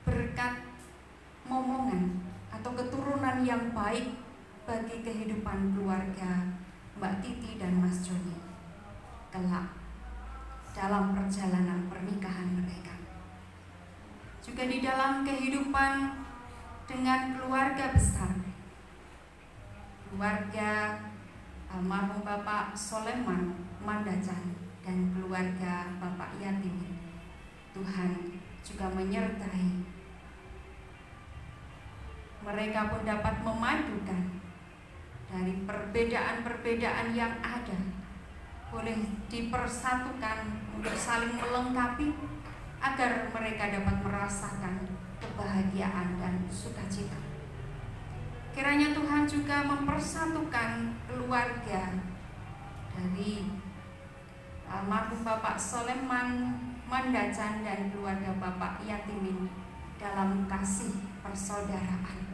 [SPEAKER 3] berkat momongan atau keturunan yang baik bagi kehidupan keluarga Mbak Titi dan Mas Joni kelak dalam perjalanan pernikahan mereka. Juga di dalam kehidupan dengan keluarga besar, keluarga almarhum Bapak Soleman Mandacan dan keluarga Bapak Yatim, Tuhan juga menyertai. Mereka pun dapat memadukan dari perbedaan-perbedaan yang ada, boleh dipersatukan untuk saling melengkapi agar mereka dapat merasakan kebahagiaan dan sukacita. juga mempersatukan keluarga dari almarhum Bapak Soleman Mandacan dan keluarga Bapak Yatimin dalam kasih persaudaraan.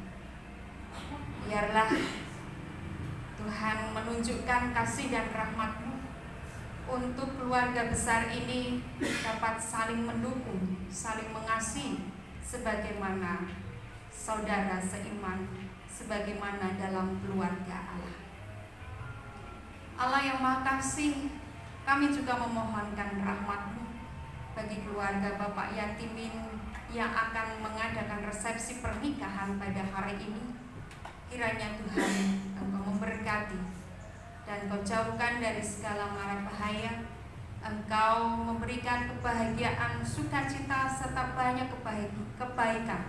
[SPEAKER 3] Biarlah Tuhan menunjukkan kasih dan rahmat-Mu untuk keluarga besar ini dapat saling mendukung, saling mengasihi sebagaimana saudara seiman, sebagaimana dalam keluarga Allah. Allah yang Maha Kasih, kami juga memohonkan rahmat-Mu bagi keluarga Bapak Yatimin yang akan mengadakan resepsi pernikahan pada hari ini. Kiranya Tuhan Engkau memberkati dan Kau jauhkan dari segala mara bahaya. Engkau memberikan kebahagiaan, sukacita, serta banyak kebaikan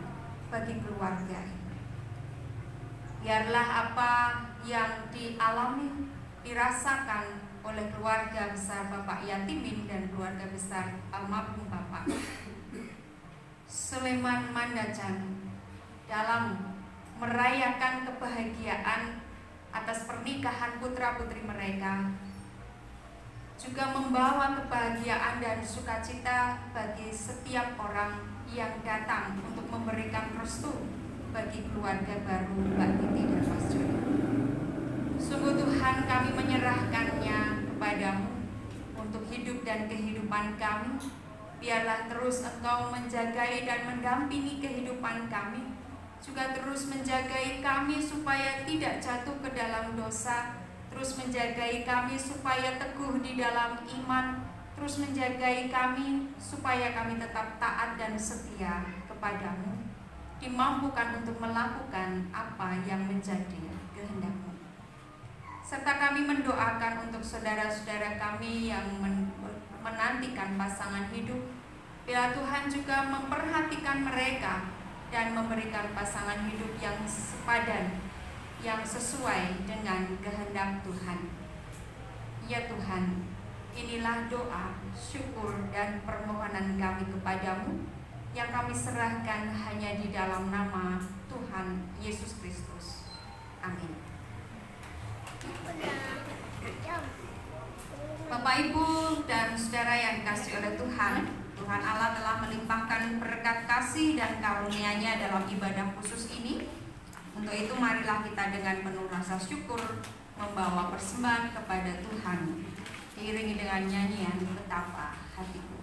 [SPEAKER 3] bagi keluarga ini. Biarlah apa yang dialami, dirasakan oleh keluarga besar Bapak Yatimin dan keluarga besar almarhum Bapak Soleman Mandacan dalam merayakan kebahagiaan atas pernikahan putra-putri mereka, juga membawa kebahagiaan dan sukacita bagi setiap orang yang datang untuk memberikan restu bagi keluarga baru Mbak Titi dan Mas Joni. Sungguh Tuhan, kami menyerahkannya kepadamu untuk hidup dan kehidupan kami. Biarlah terus Engkau menjagai dan mendampingi kehidupan kami, juga terus menjagai kami supaya tidak jatuh ke dalam dosa, terus menjagai kami supaya teguh di dalam iman, terus menjagai kami supaya kami tetap taat dan setia kepadamu, dimampukan untuk melakukan apa yang menjadi kehendak-Mu. Serta kami mendoakan untuk saudara-saudara kami yang menantikan pasangan hidup. Biar Tuhan juga memperhatikan mereka dan memberikan pasangan hidup yang sepadan, yang sesuai dengan kehendak Tuhan. Ya Tuhan, inilah doa, syukur, dan permohonan kami kepadamu yang kami serahkan hanya di dalam nama Tuhan Yesus Kristus. Amin. Bapak, Ibu, dan saudara yang dikasihi oleh Tuhan, Tuhan Allah telah melimpahkan berkat kasih dan karunia-Nya dalam ibadah khusus ini. Untuk itu marilah kita dengan penuh rasa syukur membawa persembahan kepada Tuhan, diiringi dengan nyanyian Betapa Hatiku.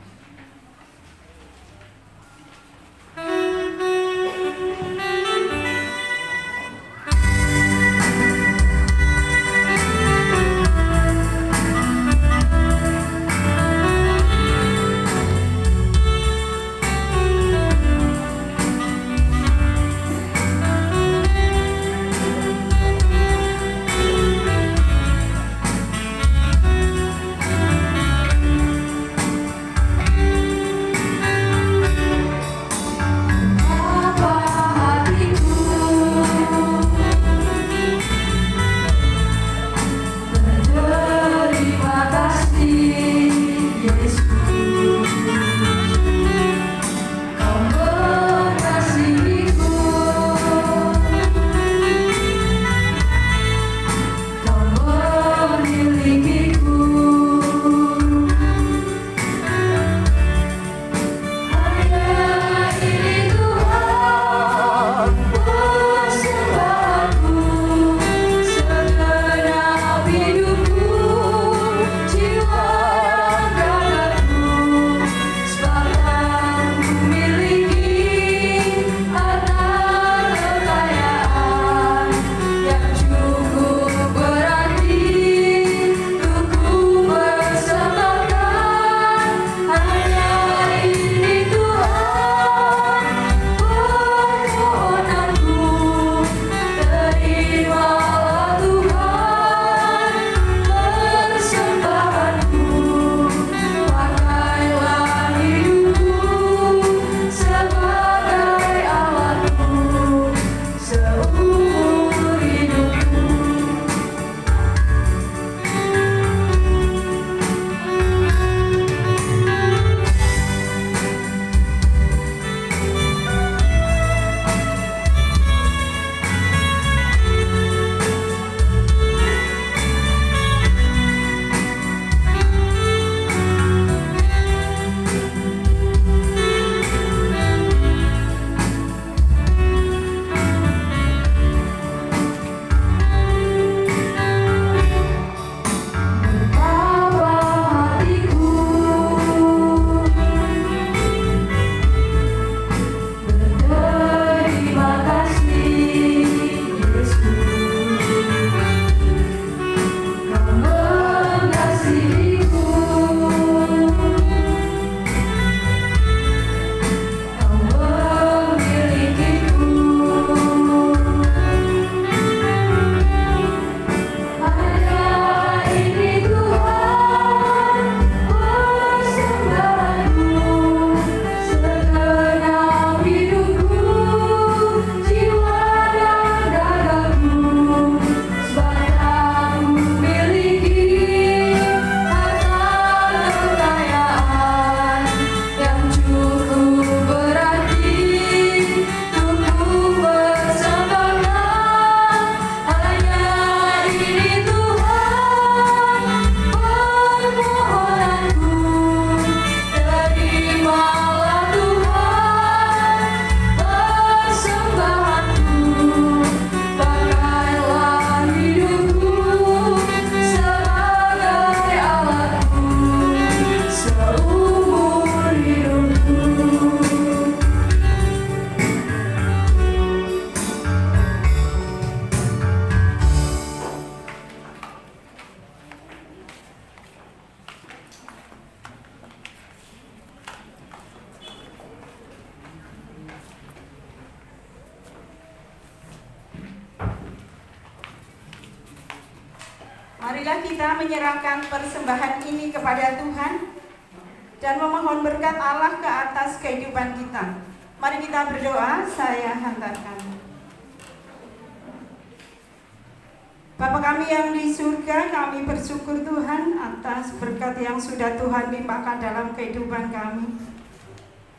[SPEAKER 5] Marilah kita menyerahkan persembahan ini kepada Tuhan dan memohon berkat Allah ke atas kehidupan kita. Mari kita berdoa, saya hantarkan. Bapa kami yang di surga, kami bersyukur Tuhan atas berkat yang sudah Tuhan limpahkan dalam kehidupan kami.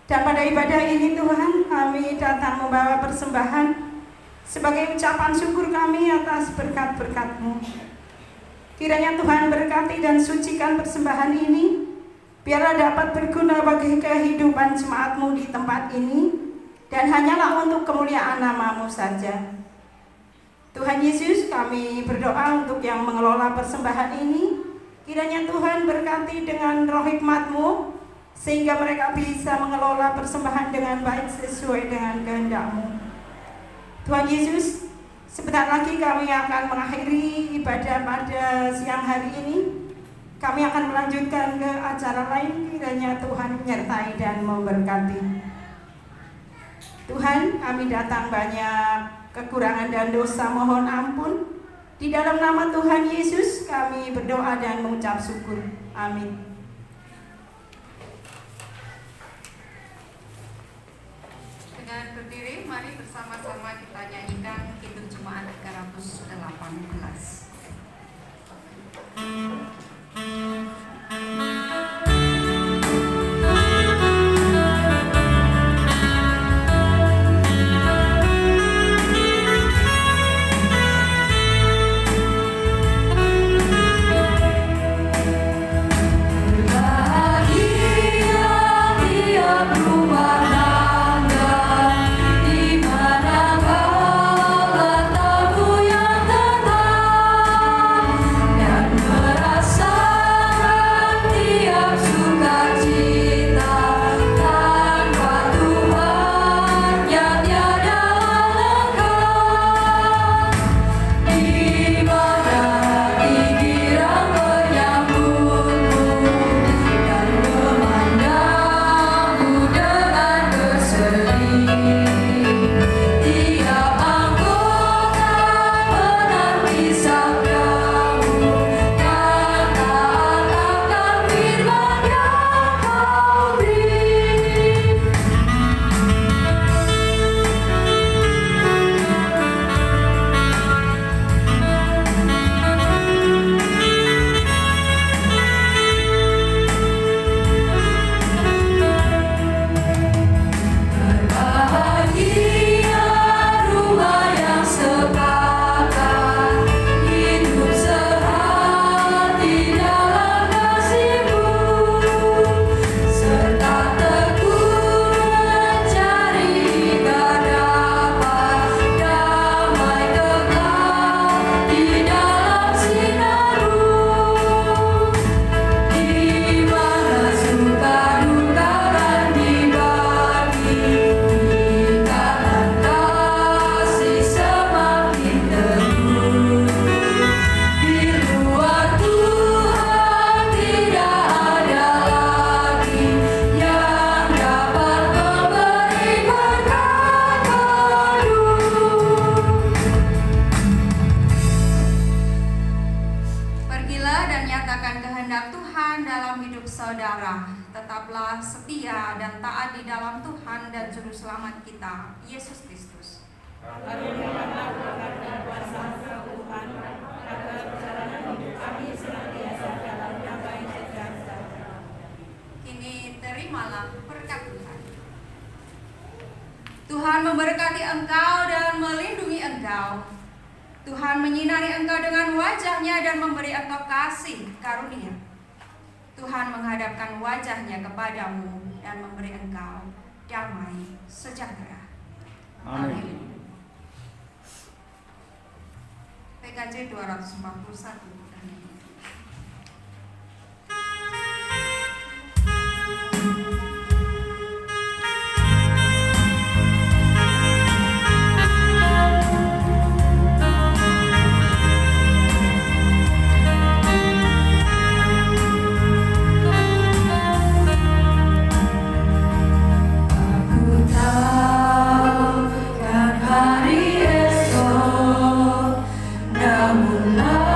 [SPEAKER 5] Dan pada ibadah ini Tuhan, kami datang membawa persembahan sebagai ucapan syukur kami atas berkat-berkat-Mu. Kiranya Tuhan berkati dan sucikan persembahan ini, biarlah dapat berguna bagi kehidupan jemaat-Mu di tempat ini, dan hanyalah untuk kemuliaan nama-Mu saja. Tuhan Yesus, kami berdoa untuk yang mengelola persembahan ini, kiranya Tuhan berkati dengan roh hikmat-Mu, sehingga mereka bisa mengelola persembahan dengan baik sesuai dengan kehendak-Mu. Tuhan Yesus, sebentar lagi kami akan mengakhiri ibadah pada siang hari ini. Kami akan melanjutkan ke acara lain, kiranya Tuhan menyertai dan memberkati. Tuhan, kami datang banyak kekurangan dan dosa, mohon ampun. Di dalam nama Tuhan Yesus kami berdoa dan mengucap syukur. Amin.
[SPEAKER 3] Dengan berdiri, mari bersama-sama kita nyanyikan Kidung Jemaat 318. saudara, tetaplah setia dan taat di dalam Tuhan dan Juru Selamat kita, Yesus Kristus. Kini terimalah berkat Tuhan. Tuhan memberkati engkau dan melindungi engkau. Tuhan menyinari engkau dengan wajah-Nya dan memberi engkau kasih karunia. Tuhan menghadapkan wajah-Nya kepadamu dan memberi engkau damai sejahtera. Amin. PKJ 241.
[SPEAKER 2] Namunlah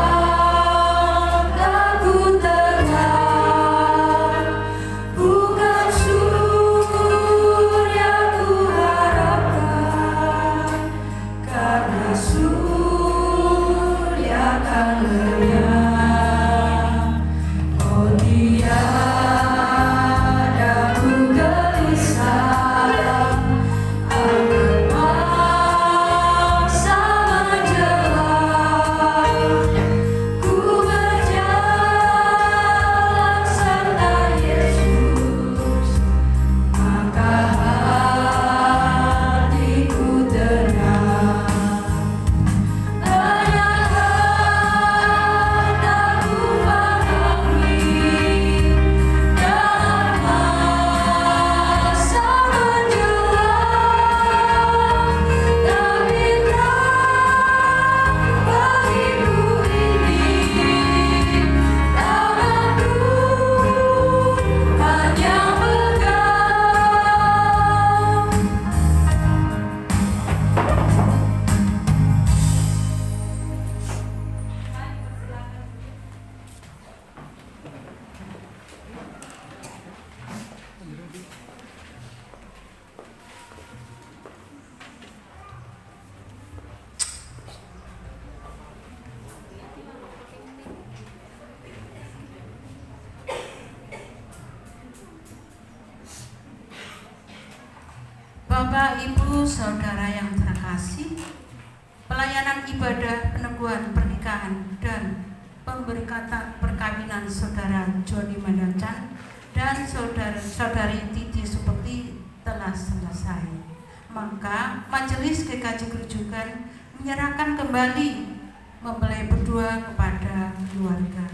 [SPEAKER 5] Bapak, Ibu, Saudara yang terkasih, pelayanan ibadah peneguhan pernikahan dan pemberkatan perkawinan Saudara Joni Mandacan dan Saudari Titi Supekti telah selesai. Maka Majelis GKJ Kerujukan menyerahkan kembali mempelai berdua kepada keluarga.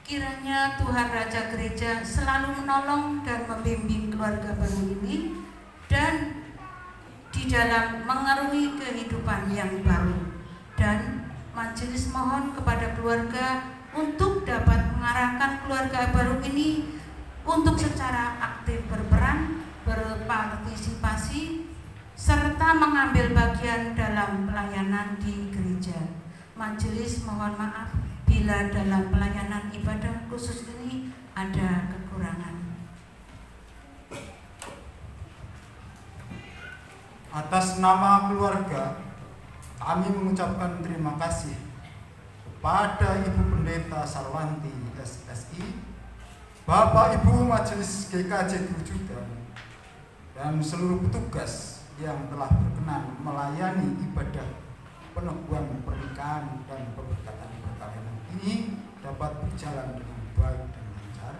[SPEAKER 5] Kiranya Tuhan Raja Gereja selalu menolong dan membimbing keluarga baru ini dan di dalam mengarungi kehidupan yang baru. Dan majelis mohon kepada keluarga untuk dapat mengarahkan keluarga baru ini untuk secara aktif berperan, berpartisipasi, serta mengambil bagian dalam pelayanan di gereja. Majelis mohon maaf bila dalam pelayanan ibadah khusus ini ada kekurangan.
[SPEAKER 1] Atas nama keluarga, kami mengucapkan terima kasih kepada Ibu Pendeta Sarwanti SSI, Bapak Ibu Majelis GKJ Kerujukan, dan seluruh petugas yang telah berkenan melayani ibadah peneguhan pernikahan dan pemberkatan perkawinan ini dapat berjalan dengan baik dan lancar.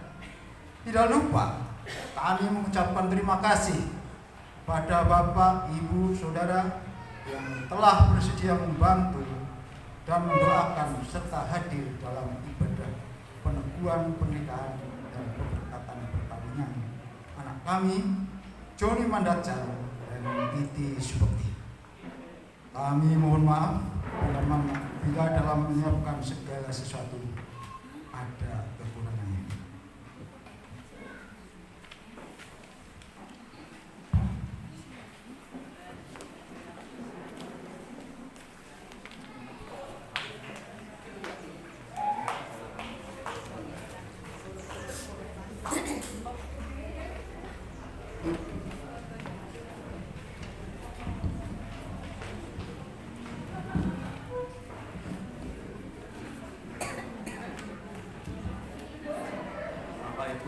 [SPEAKER 1] Tidak lupa kami mengucapkan terima kasih pada Bapak, Ibu, Saudara yang telah bersedia membantu dan mendoakan serta hadir dalam ibadah peneguhan pernikahan dan pemberkatan perkawinan anak kami Joni Mandacan dan Titi Supekti. Kami mohon maaf bila dalam menyiapkan segala sesuatu ada kekurangannya.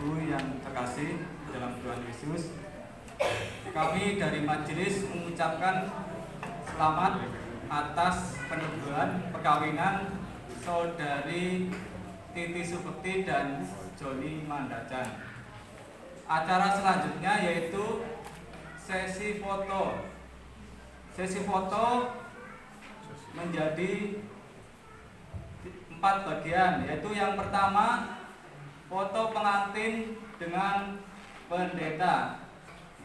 [SPEAKER 6] Ibu yang terkasih dalam Tuhan Yesus, kami dari majelis mengucapkan selamat atas peneguhan perkawinan Saudari Titi Supekti dan Joni Mandacan. Acara selanjutnya yaitu sesi foto. Sesi foto menjadi 4 bagian, yaitu yang pertama foto pengantin dengan pendeta,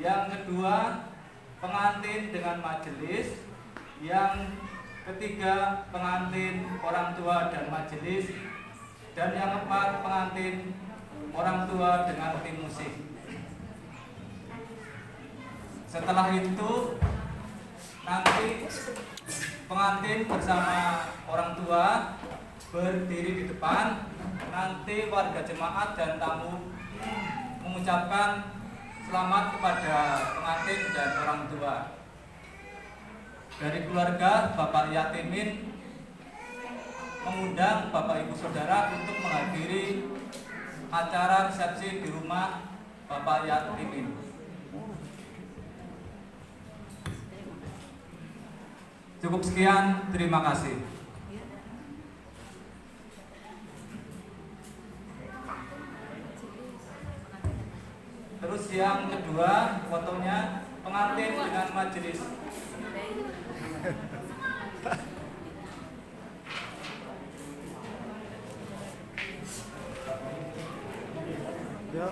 [SPEAKER 6] yang kedua pengantin dengan majelis, yang ketiga pengantin orang tua dan majelis, dan yang keempat pengantin orang tua dengan tim musik. Setelah itu nanti pengantin bersama orang tua berdiri di depan. Nanti warga jemaat dan tamu mengucapkan selamat kepada pengantin dan orang tua. Dari keluarga, Bapak Yatimin mengundang Bapak Ibu Saudara untuk menghadiri acara resepsi di rumah Bapak Yatimin. Cukup sekian, terima kasih. Terus yang kedua fotonya pengantin dengan majelis.
[SPEAKER 1] Ya.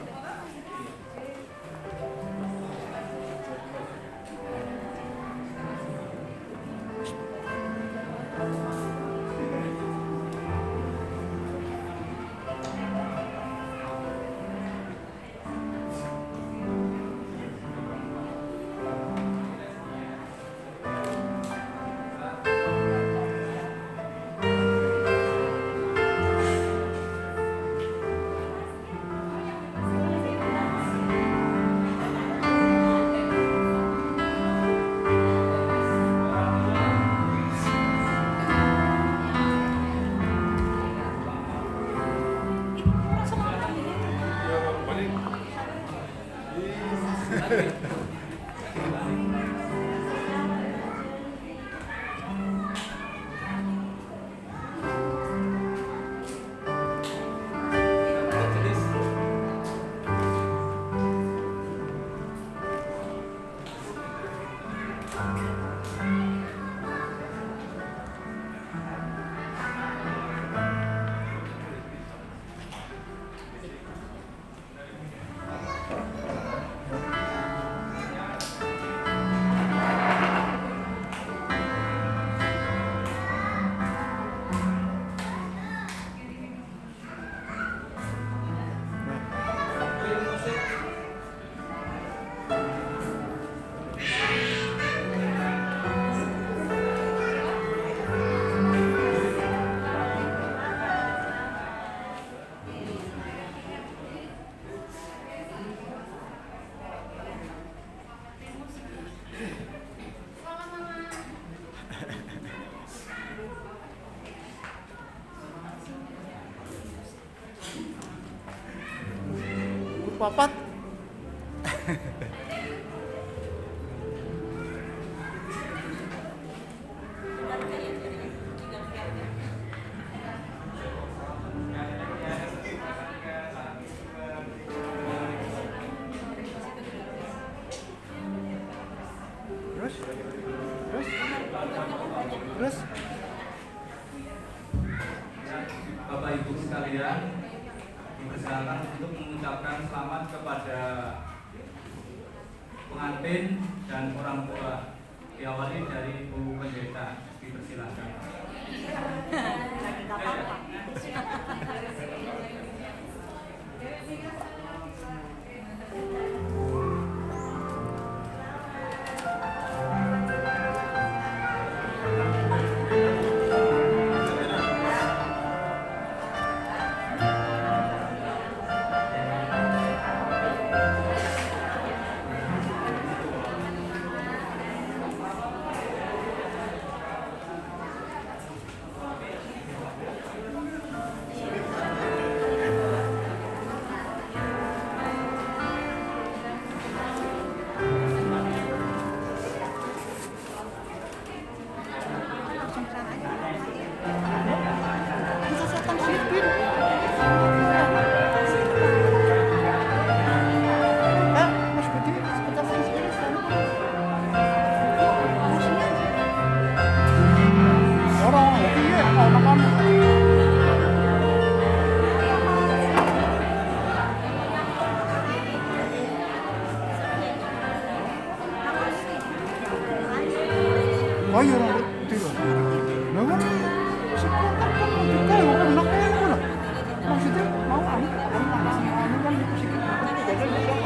[SPEAKER 1] papat. Terus
[SPEAKER 6] Bapak Ibu sekalian, dipersilakan untuk mengucapkan selamat kepada pengantin dan orang tua. Diawali dari Bu Pendeta, dipersilakan.
[SPEAKER 2] Oh iya orang itu loh. Nah kan sekolah kan juga ya kan nak yang mana? Maksudnya mau anu kan itu sih kita jadi bisa.